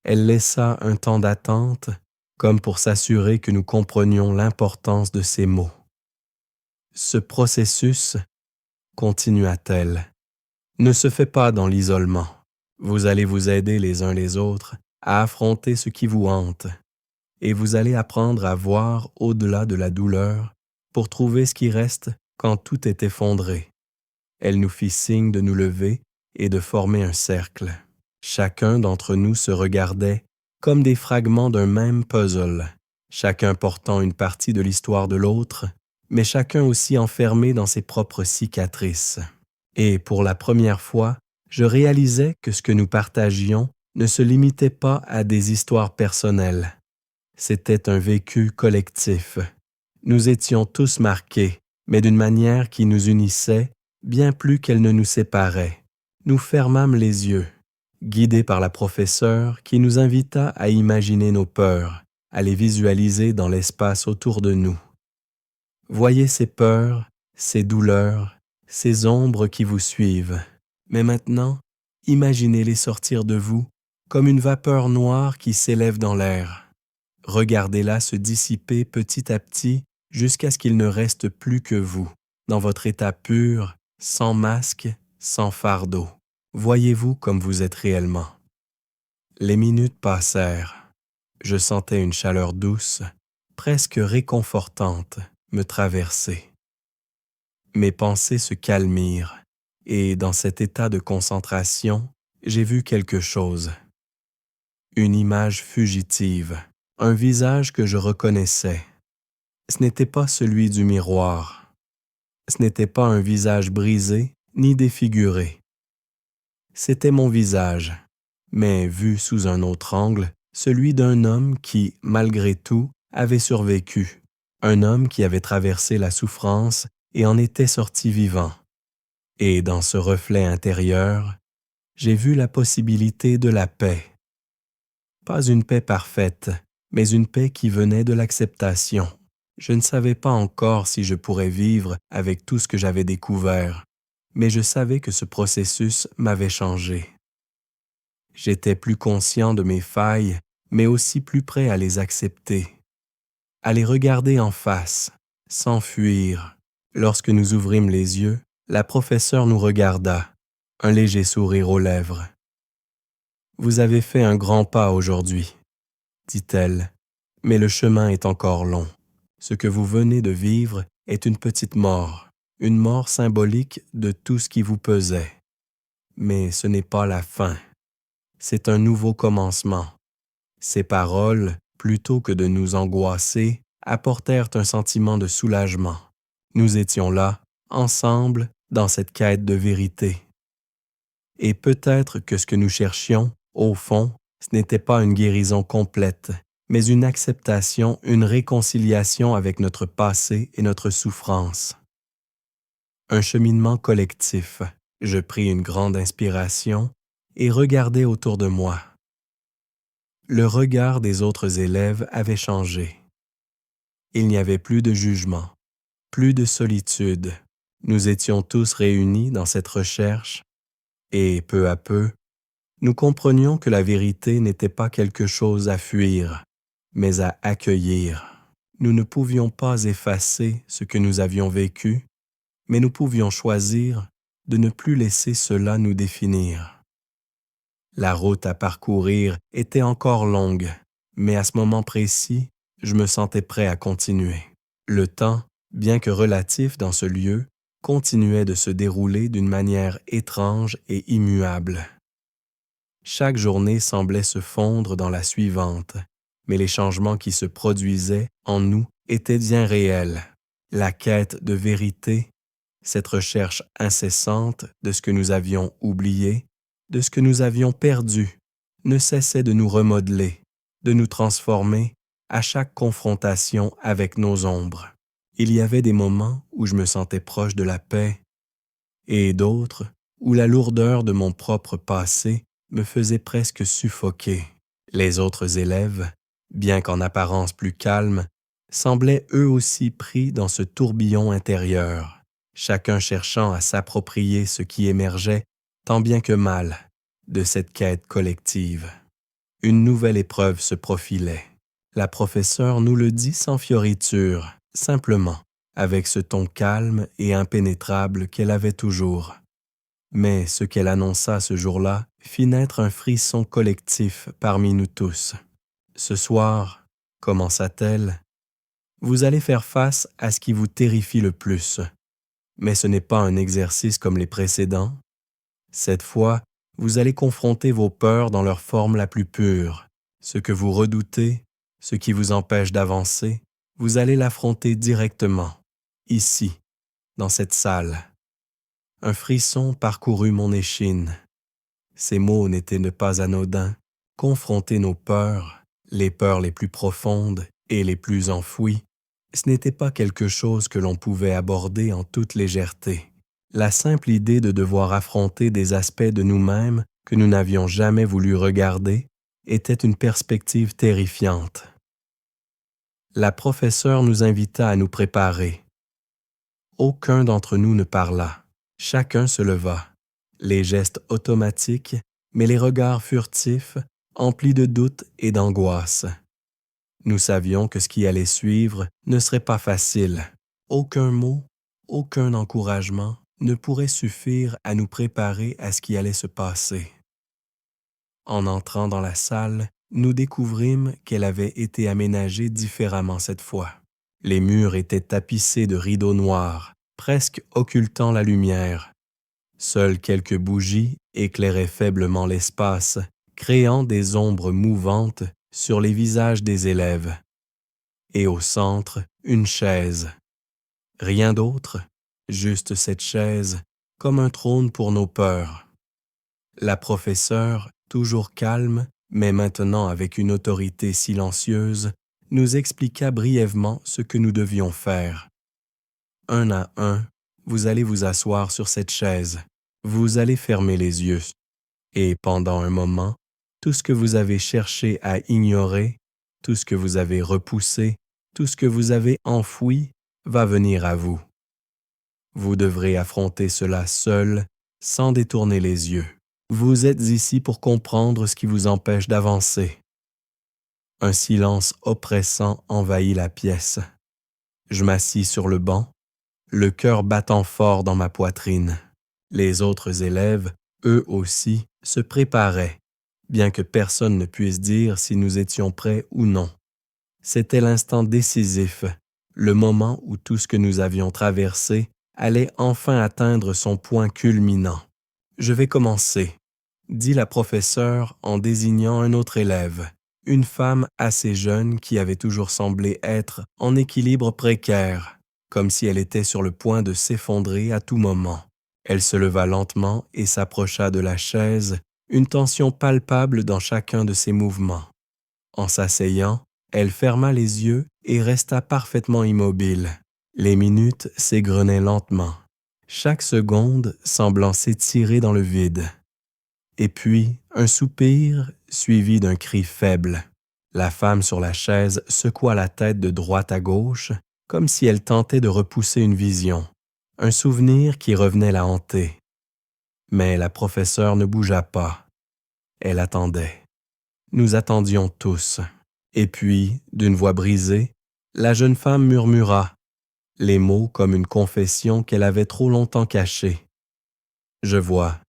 Elle laissa un temps d'attente, comme pour s'assurer que nous comprenions l'importance de ces mots. « Ce processus, continua-t-elle, ne se fait pas dans l'isolement. Vous allez vous aider les uns les autres à affronter ce qui vous hante, et vous allez apprendre à voir au-delà de la douleur pour trouver ce qui reste quand tout est effondré. » Elle nous fit signe de nous lever et de former un cercle. Chacun d'entre nous se regardait comme des fragments d'un même puzzle, chacun portant une partie de l'histoire de l'autre, mais chacun aussi enfermé dans ses propres cicatrices. Et pour la première fois, je réalisais que ce que nous partagions ne se limitait pas à des histoires personnelles. C'était un vécu collectif. Nous étions tous marqués, mais d'une manière qui nous unissait, bien plus qu'elle ne nous séparait. Nous fermâmes les yeux, guidés par la professeure qui nous invita à imaginer nos peurs, à les visualiser dans l'espace autour de nous. Voyez ces peurs, ces douleurs, ces ombres qui vous suivent. Mais maintenant, imaginez-les sortir de vous comme une vapeur noire qui s'élève dans l'air. Regardez-la se dissiper petit à petit jusqu'à ce qu'il ne reste plus que vous, dans votre état pur, sans masque, sans fardeau. Voyez-vous comme vous êtes réellement. Les minutes passèrent. Je sentais une chaleur douce, presque réconfortante, me traverser. Mes pensées se calmirent, et dans cet état de concentration, j'ai vu quelque chose. Une image fugitive, un visage que je reconnaissais. Ce n'était pas celui du miroir. Ce n'était pas un visage brisé ni défiguré. C'était mon visage, mais vu sous un autre angle, celui d'un homme qui, malgré tout, avait survécu, un homme qui avait traversé la souffrance et en était sorti vivant. Et dans ce reflet intérieur, j'ai vu la possibilité de la paix. Pas une paix parfaite, mais une paix qui venait de l'acceptation. Je ne savais pas encore si je pourrais vivre avec tout ce que j'avais découvert, mais je savais que ce processus m'avait changé. J'étais plus conscient de mes failles, mais aussi plus prêt à les accepter, à les regarder en face, sans fuir. Lorsque nous ouvrîmes les yeux, la professeure nous regarda, un léger sourire aux lèvres. « Vous avez fait un grand pas aujourd'hui, » dit-elle, « mais le chemin est encore long. Ce que vous venez de vivre est une petite mort, une mort symbolique de tout ce qui vous pesait. Mais ce n'est pas la fin. C'est un nouveau commencement. » Ces paroles, plutôt que de nous angoisser, apportèrent un sentiment de soulagement. Nous étions là, ensemble, dans cette quête de vérité. Et peut-être que ce que nous cherchions, au fond, ce n'était pas une guérison complète, mais une acceptation, une réconciliation avec notre passé et notre souffrance. Un cheminement collectif. Je pris une grande inspiration et regardai autour de moi. Le regard des autres élèves avait changé. Il n'y avait plus de jugement, plus de solitude. Nous étions tous réunis dans cette recherche et, peu à peu, nous comprenions que la vérité n'était pas quelque chose à fuir, mais à accueillir. Nous ne pouvions pas effacer ce que nous avions vécu, mais nous pouvions choisir de ne plus laisser cela nous définir. La route à parcourir était encore longue, mais à ce moment précis, je me sentais prêt à continuer. Le temps, bien que relatif dans ce lieu, continuait de se dérouler d'une manière étrange et immuable. Chaque journée semblait se fondre dans la suivante, mais les changements qui se produisaient en nous étaient bien réels. La quête de vérité, cette recherche incessante de ce que nous avions oublié, de ce que nous avions perdu, ne cessait de nous remodeler, de nous transformer à chaque confrontation avec nos ombres. Il y avait des moments où je me sentais proche de la paix et d'autres où la lourdeur de mon propre passé me faisait presque suffoquer. Les autres élèves, bien qu'en apparence plus calmes, semblaient eux aussi pris dans ce tourbillon intérieur, chacun cherchant à s'approprier ce qui émergeait, tant bien que mal, de cette quête collective. Une nouvelle épreuve se profilait. La professeure nous le dit sans fioriture, simplement, avec ce ton calme et impénétrable qu'elle avait toujours. Mais ce qu'elle annonça ce jour-là fit naître un frisson collectif parmi nous tous. Ce soir, commença-t-elle, vous allez faire face à ce qui vous terrifie le plus. Mais ce n'est pas un exercice comme les précédents. Cette fois, vous allez confronter vos peurs dans leur forme la plus pure. Ce que vous redoutez, ce qui vous empêche d'avancer, vous allez l'affronter directement, ici, dans cette salle. Un frisson parcourut mon échine. Ces mots n'étaient pas anodins. Confronter nos peurs, les peurs les plus profondes et les plus enfouies, ce n'était pas quelque chose que l'on pouvait aborder en toute légèreté. La simple idée de devoir affronter des aspects de nous-mêmes que nous n'avions jamais voulu regarder était une perspective terrifiante. La professeure nous invita à nous préparer. Aucun d'entre nous ne parla. Chacun se leva. Les gestes automatiques, mais les regards furtifs, emplis de doute et d'angoisse. Nous savions que ce qui allait suivre ne serait pas facile. Aucun mot, aucun encouragement ne pourrait suffire à nous préparer à ce qui allait se passer. En entrant dans la salle, nous découvrîmes qu'elle avait été aménagée différemment cette fois. Les murs étaient tapissés de rideaux noirs, presque occultant la lumière. Seules quelques bougies éclairaient faiblement l'espace, créant des ombres mouvantes sur les visages des élèves. Et au centre, une chaise. Rien d'autre, juste cette chaise, comme un trône pour nos peurs. La professeure, toujours calme, mais maintenant avec une autorité silencieuse, nous expliqua brièvement ce que nous devions faire. Un à un, vous allez vous asseoir sur cette chaise. Vous allez fermer les yeux. Et pendant un moment, tout ce que vous avez cherché à ignorer, tout ce que vous avez repoussé, tout ce que vous avez enfoui, va venir à vous. Vous devrez affronter cela seul, sans détourner les yeux. Vous êtes ici pour comprendre ce qui vous empêche d'avancer. Un silence oppressant envahit la pièce. Je m'assis sur le banc, le cœur battant fort dans ma poitrine. Les autres élèves, eux aussi, se préparaient, bien que personne ne puisse dire si nous étions prêts ou non. C'était l'instant décisif, le moment où tout ce que nous avions traversé allait enfin atteindre son point culminant. « Je vais commencer », dit la professeure en désignant un autre élève, une femme assez jeune qui avait toujours semblé être en équilibre précaire, comme si elle était sur le point de s'effondrer à tout moment. Elle se leva lentement et s'approcha de la chaise, une tension palpable dans chacun de ses mouvements. En s'asseyant, elle ferma les yeux et resta parfaitement immobile. Les minutes s'égrenaient lentement, chaque seconde semblant s'étirer dans le vide. Et puis, un soupir suivi d'un cri faible. La femme sur la chaise secoua la tête de droite à gauche, comme si elle tentait de repousser une vision, un souvenir qui revenait la hanter. Mais la professeure ne bougea pas. Elle attendait. Nous attendions tous. Et puis, d'une voix brisée, la jeune femme murmura, les mots comme une confession qu'elle avait trop longtemps cachée. Je vois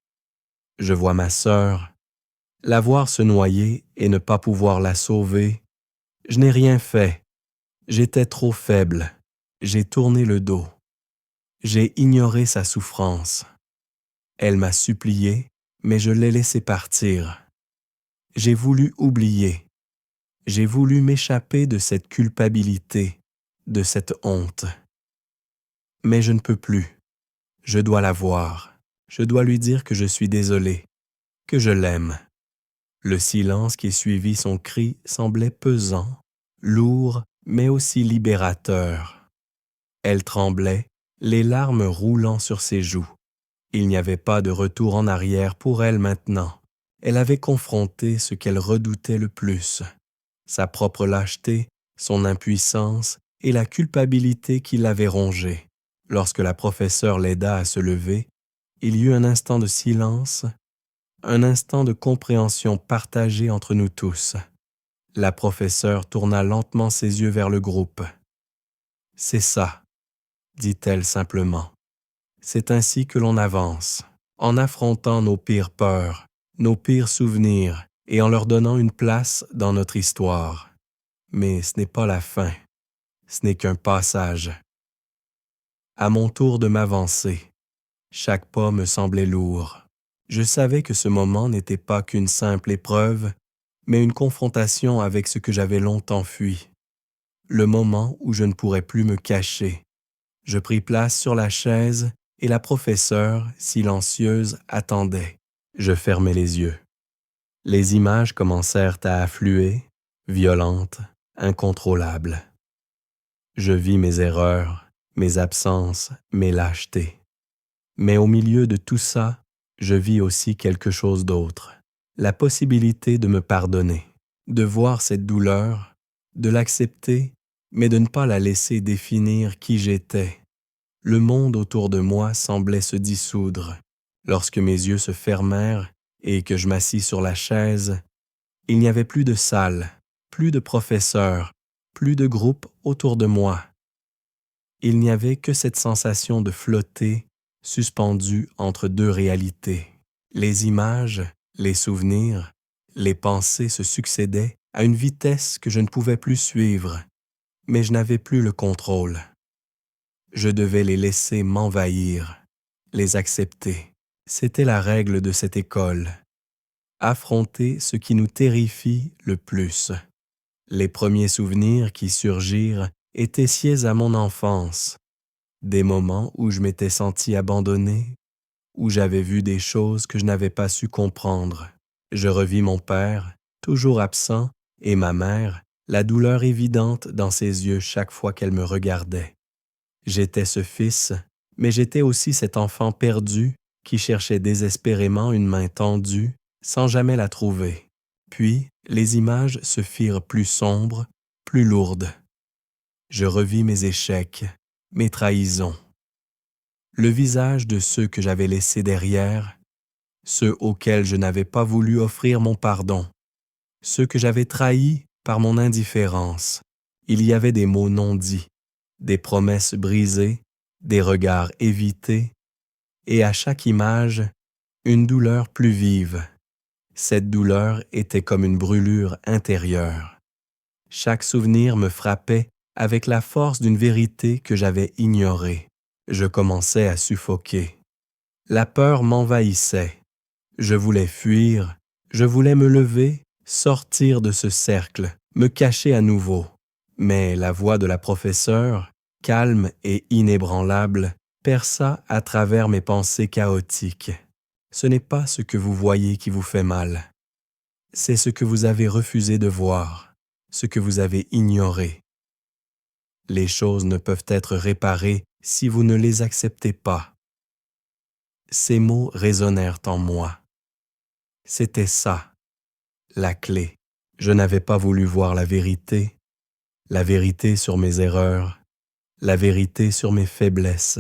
ma sœur, La voir se noyer et ne pas pouvoir la sauver, je n'ai rien fait. J'étais trop faible. J'ai tourné le dos. J'ai ignoré sa souffrance. Elle m'a supplié, mais je l'ai laissé partir. J'ai voulu oublier. J'ai voulu m'échapper de cette culpabilité, de cette honte. Mais je ne peux plus. Je dois la voir. Je dois lui dire que je suis désolé, que je l'aime. Le silence qui suivit son cri semblait pesant, lourd, mais aussi libérateur. Elle tremblait, les larmes roulant sur ses joues. Il n'y avait pas de retour en arrière pour elle maintenant. Elle avait confronté ce qu'elle redoutait le plus, sa propre lâcheté, son impuissance et la culpabilité qui l'avait rongée. Lorsque la professeure l'aida à se lever, il y eut un instant de silence, un instant de compréhension partagée entre nous tous. La professeure tourna lentement ses yeux vers le groupe. « C'est ça, » dit-elle simplement. « C'est ainsi que l'on avance, en affrontant nos pires peurs, nos pires souvenirs et en leur donnant une place dans notre histoire. Mais ce n'est pas la fin, ce n'est qu'un passage. » À mon tour de m'avancer, chaque pas me semblait lourd. Je savais que ce moment n'était pas qu'une simple épreuve, mais une confrontation avec ce que j'avais longtemps fui. Le moment où je ne pourrais plus me cacher. Je pris place sur la chaise et la professeure, silencieuse, attendait. Je fermai les yeux. Les images commencèrent à affluer, violentes, incontrôlables. Je vis mes erreurs, mes absences, mes lâchetés. Mais au milieu de tout ça, je vis aussi quelque chose d'autre. La possibilité de me pardonner, de voir cette douleur, de l'accepter, mais de ne pas la laisser définir qui j'étais. Le monde autour de moi semblait se dissoudre. Lorsque mes yeux se fermèrent et que je m'assis sur la chaise, il n'y avait plus de salle, plus de professeurs, plus de groupe autour de moi. Il n'y avait que cette sensation de flotter, suspendu entre deux réalités. Les images, les souvenirs, les pensées se succédaient à une vitesse que je ne pouvais plus suivre, mais je n'avais plus le contrôle. Je devais les laisser m'envahir, les accepter. C'était la règle de cette école. Affronter ce qui nous terrifie le plus. Les premiers souvenirs qui surgirent étaient sieds à mon enfance. Des moments où je m'étais senti abandonné, où j'avais vu des choses que je n'avais pas su comprendre. Je revis mon père, toujours absent, et ma mère, la douleur évidente dans ses yeux chaque fois qu'elle me regardait. J'étais ce fils, mais j'étais aussi cet enfant perdu qui cherchait désespérément une main tendue sans jamais la trouver. Puis, les images se firent plus sombres, plus lourdes. Je revis mes échecs, mes trahisons. Le visage de ceux que j'avais laissés derrière, ceux auxquels je n'avais pas voulu offrir mon pardon, ceux que j'avais trahis par mon indifférence. Il y avait des mots non dits, des promesses brisées, des regards évités, et à chaque image, une douleur plus vive. Cette douleur était comme une brûlure intérieure. Chaque souvenir me frappait avec la force d'une vérité que j'avais ignorée. Je commençais à suffoquer. La peur m'envahissait. Je voulais fuir, je voulais me lever, sortir de ce cercle, me cacher à nouveau. Mais la voix de la professeure, calme et inébranlable, perça à travers mes pensées chaotiques. Ce n'est pas ce que vous voyez qui vous fait mal. C'est ce que vous avez refusé de voir, ce que vous avez ignoré. Les choses ne peuvent être réparées si vous ne les acceptez pas. Ces mots résonnèrent en moi. C'était ça, la clé. Je n'avais pas voulu voir la vérité sur mes erreurs, la vérité sur mes faiblesses.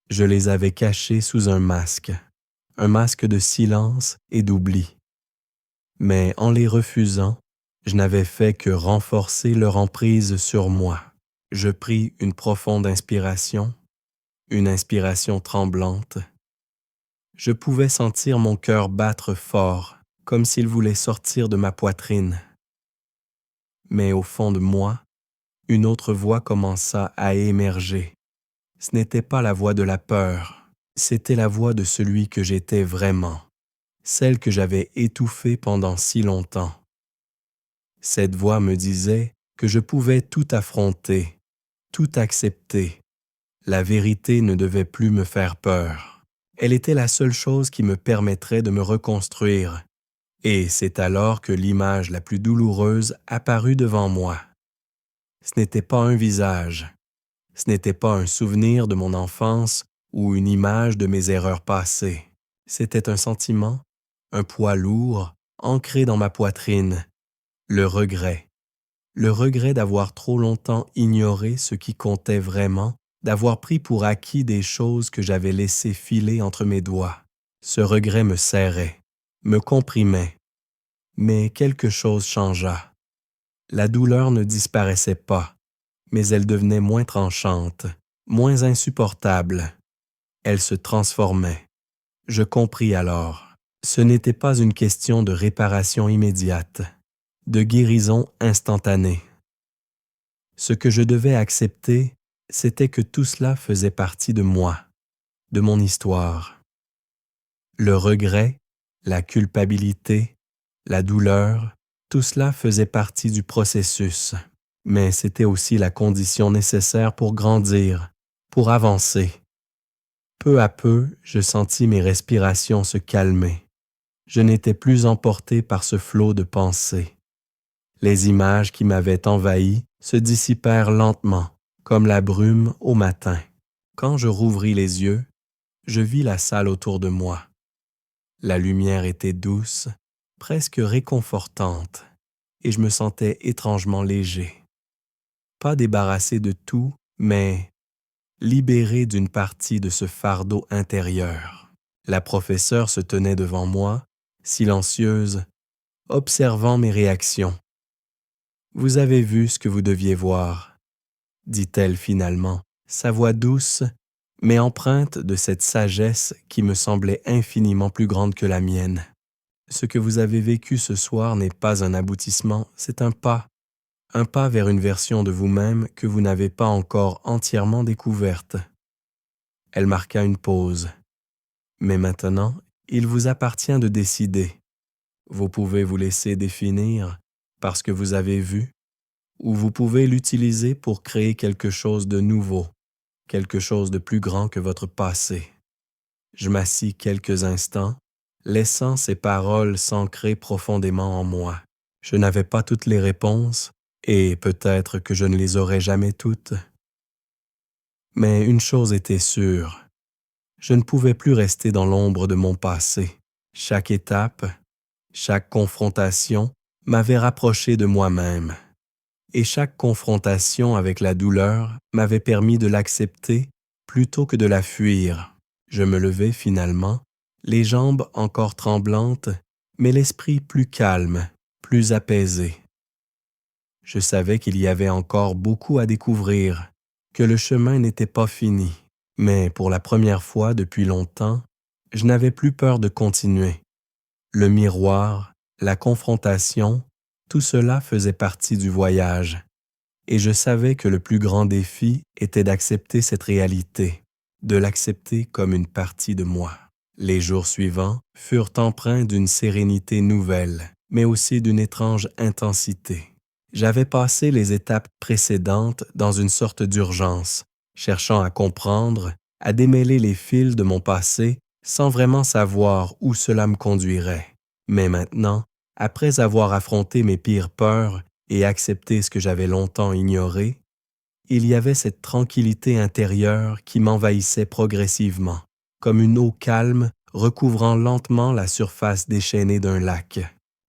Je les avais cachées sous un masque de silence et d'oubli. Mais en les refusant, je n'avais fait que renforcer leur emprise sur moi. Je pris une profonde inspiration, une inspiration tremblante. Je pouvais sentir mon cœur battre fort, comme s'il voulait sortir de ma poitrine. Mais au fond de moi, une autre voix commença à émerger. Ce n'était pas la voix de la peur, c'était la voix de celui que j'étais vraiment, celle que j'avais étouffée pendant si longtemps. Cette voix me disait que je pouvais tout affronter, tout accepter. La vérité ne devait plus me faire peur. Elle était la seule chose qui me permettrait de me reconstruire. Et c'est alors que l'image la plus douloureuse apparut devant moi. Ce n'était pas un visage, ce n'était pas un souvenir de mon enfance ou une image de mes erreurs passées. C'était un sentiment, un poids lourd, ancré dans ma poitrine, le regret d'avoir trop longtemps ignoré ce qui comptait vraiment, d'avoir pris pour acquis des choses que j'avais laissées filer entre mes doigts. Ce regret me serrait, me comprimait. Mais quelque chose changea. La douleur ne disparaissait pas, mais elle devenait moins tranchante, moins insupportable. Elle se transformait. Je compris alors. Ce n'était pas une question de réparation immédiate, de guérison instantanée. Ce que je devais accepter, c'était que tout cela faisait partie de moi, de mon histoire. Le regret, la culpabilité, la douleur, tout cela faisait partie du processus, mais c'était aussi la condition nécessaire pour grandir, pour avancer. Peu à peu, je sentis mes respirations se calmer. Je n'étais plus emporté par ce flot de pensées. Les images qui m'avaient envahi se dissipèrent lentement, comme la brume au matin. Quand je rouvris les yeux, je vis la salle autour de moi. La lumière était douce, presque réconfortante, et je me sentais étrangement léger. Pas débarrassé de tout, mais libéré d'une partie de ce fardeau intérieur. La professeure se tenait devant moi, silencieuse, observant mes réactions. « Vous avez vu ce que vous deviez voir », dit-elle finalement, sa voix douce, mais empreinte de cette sagesse qui me semblait infiniment plus grande que la mienne. Ce que vous avez vécu ce soir n'est pas un aboutissement, c'est un pas vers une version de vous-même que vous n'avez pas encore entièrement découverte. Elle marqua une pause. Mais maintenant, il vous appartient de décider. Vous pouvez vous laisser définir par ce que vous avez vu, ou vous pouvez l'utiliser pour créer quelque chose de nouveau, quelque chose de plus grand que votre passé. Je m'assis quelques instants, laissant ces paroles s'ancrer profondément en moi. Je n'avais pas toutes les réponses, et peut-être que je ne les aurais jamais toutes. Mais une chose était sûre, je ne pouvais plus rester dans l'ombre de mon passé. Chaque étape, chaque confrontation m'avait rapproché de moi-même. Et chaque confrontation avec la douleur m'avait permis de l'accepter plutôt que de la fuir. Je me levai finalement, les jambes encore tremblantes, mais l'esprit plus calme, plus apaisé. Je savais qu'il y avait encore beaucoup à découvrir, que le chemin n'était pas fini, mais pour la première fois depuis longtemps, je n'avais plus peur de continuer. Le miroir, la confrontation, tout cela faisait partie du voyage, et je savais que le plus grand défi était d'accepter cette réalité, de l'accepter comme une partie de moi. Les jours suivants furent empreints d'une sérénité nouvelle, mais aussi d'une étrange intensité. J'avais passé les étapes précédentes dans une sorte d'urgence, cherchant à comprendre, à démêler les fils de mon passé sans vraiment savoir où cela me conduirait. Mais maintenant, après avoir affronté mes pires peurs et accepté ce que j'avais longtemps ignoré, il y avait cette tranquillité intérieure qui m'envahissait progressivement, comme une eau calme recouvrant lentement la surface déchaînée d'un lac.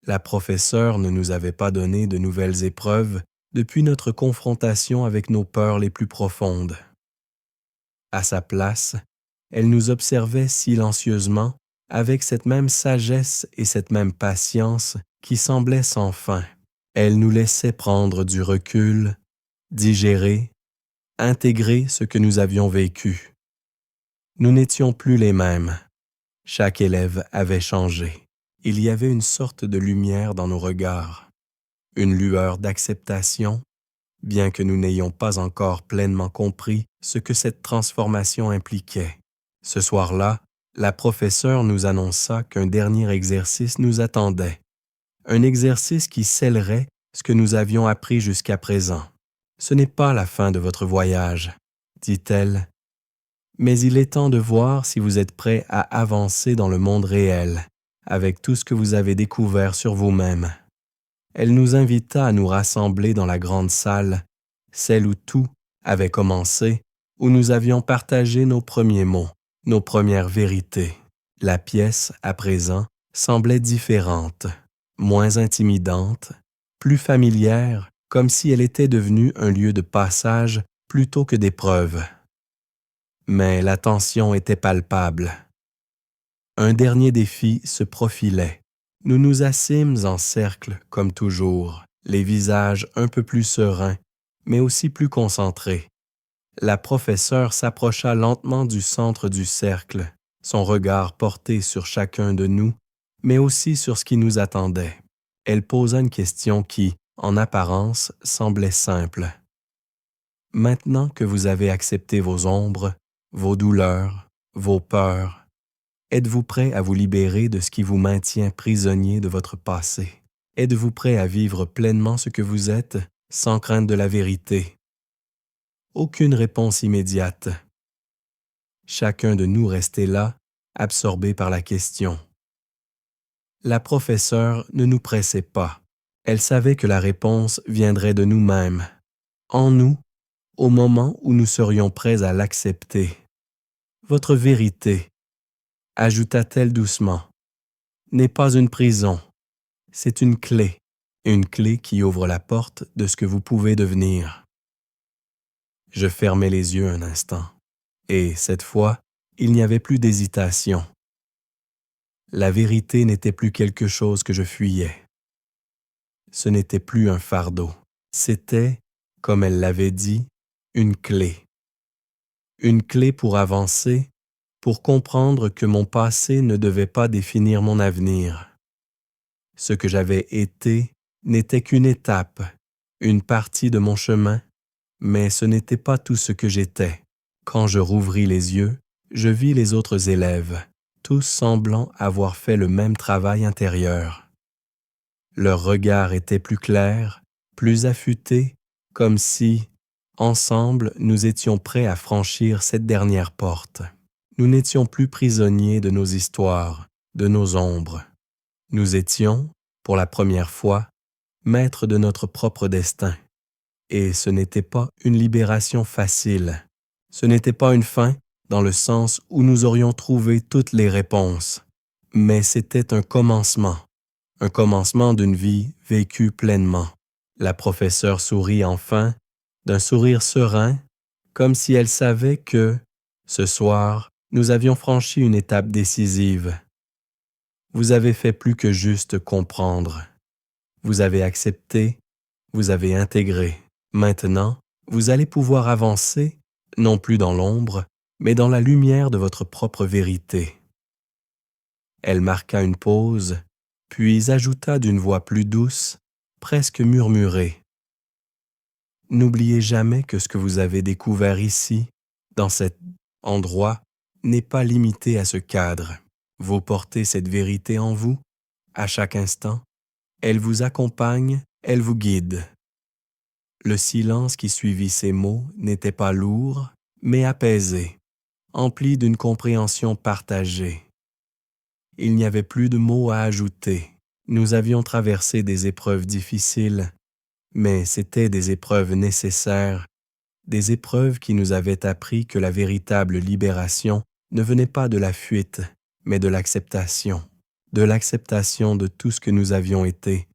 La professeure ne nous avait pas donné de nouvelles épreuves depuis notre confrontation avec nos peurs les plus profondes. À sa place, elle nous observait silencieusement avec cette même sagesse et cette même patience qui semblaient sans fin. Elle nous laissait prendre du recul, digérer, intégrer ce que nous avions vécu. Nous n'étions plus les mêmes. Chaque élève avait changé. Il y avait une sorte de lumière dans nos regards, une lueur d'acceptation, bien que nous n'ayons pas encore pleinement compris ce que cette transformation impliquait. Ce soir-là, la professeure nous annonça qu'un dernier exercice nous attendait, un exercice qui scellerait ce que nous avions appris jusqu'à présent. Ce n'est pas la fin de votre voyage, dit-elle, mais il est temps de voir si vous êtes prêt à avancer dans le monde réel, avec tout ce que vous avez découvert sur vous-même. Elle nous invita à nous rassembler dans la grande salle, celle où tout avait commencé, où nous avions partagé nos premiers mots, nos premières vérités. La pièce, à présent, semblait différente, moins intimidante, plus familière, comme si elle était devenue un lieu de passage plutôt que d'épreuve. Mais la tension était palpable. Un dernier défi se profilait. Nous nous assîmes en cercle, comme toujours, les visages un peu plus sereins, mais aussi plus concentrés. La professeure s'approcha lentement du centre du cercle, son regard porté sur chacun de nous, mais aussi sur ce qui nous attendait. Elle posa une question qui, en apparence, semblait simple. Maintenant que vous avez accepté vos ombres, vos douleurs, vos peurs, êtes-vous prêt à vous libérer de ce qui vous maintient prisonnier de votre passé? Êtes-vous prêt à vivre pleinement ce que vous êtes, sans crainte de la vérité? Aucune réponse immédiate. Chacun de nous restait là, absorbé par la question. La professeure ne nous pressait pas. Elle savait que la réponse viendrait de nous-mêmes, en nous, au moment où nous serions prêts à l'accepter. Votre vérité, ajouta-t-elle doucement, n'est pas une prison, c'est une clé qui ouvre la porte de ce que vous pouvez devenir. Je fermai les yeux un instant, et cette fois, il n'y avait plus d'hésitation. La vérité n'était plus quelque chose que je fuyais. Ce n'était plus un fardeau, c'était, comme elle l'avait dit, une clé. Une clé pour avancer, pour comprendre que mon passé ne devait pas définir mon avenir. Ce que j'avais été n'était qu'une étape, une partie de mon chemin, mais ce n'était pas tout ce que j'étais. Quand je rouvris les yeux, je vis les autres élèves, tous semblant avoir fait le même travail intérieur. Leur regard était plus clair, plus affûté, comme si, ensemble, nous étions prêts à franchir cette dernière porte. Nous n'étions plus prisonniers de nos histoires, de nos ombres. Nous étions, pour la première fois, maîtres de notre propre destin. Et ce n'était pas une libération facile. Ce n'était pas une fin dans le sens où nous aurions trouvé toutes les réponses. Mais c'était un commencement d'une vie vécue pleinement. La professeure sourit enfin, d'un sourire serein, comme si elle savait que, ce soir, nous avions franchi une étape décisive. Vous avez fait plus que juste comprendre. Vous avez accepté, vous avez intégré. Maintenant, vous allez pouvoir avancer, non plus dans l'ombre, mais dans la lumière de votre propre vérité. Elle marqua une pause, puis ajouta d'une voix plus douce, presque murmurée. N'oubliez jamais que ce que vous avez découvert ici, dans cet endroit, n'est pas limité à ce cadre. Vous portez cette vérité en vous, à chaque instant. Elle vous accompagne, elle vous guide. Le silence qui suivit ces mots n'était pas lourd, mais apaisé, empli d'une compréhension partagée. Il n'y avait plus de mots à ajouter. Nous avions traversé des épreuves difficiles, mais c'étaient des épreuves nécessaires, des épreuves qui nous avaient appris que la véritable libération ne venait pas de la fuite, mais de l'acceptation de tout ce que nous avions été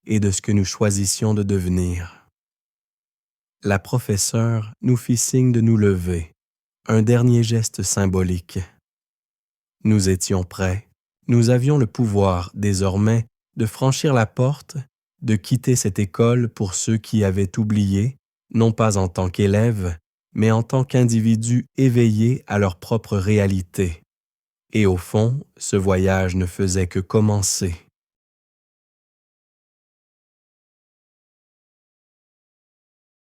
et de ce que nous choisissions de devenir. La professeure nous fit signe de nous lever, un dernier geste symbolique. Nous étions prêts, nous avions le pouvoir, désormais, de franchir la porte, de quitter cette école pour ceux qui avaient oublié, non pas en tant qu'élèves, mais en tant qu'individus éveillés à leur propre réalité. Et au fond, ce voyage ne faisait que commencer.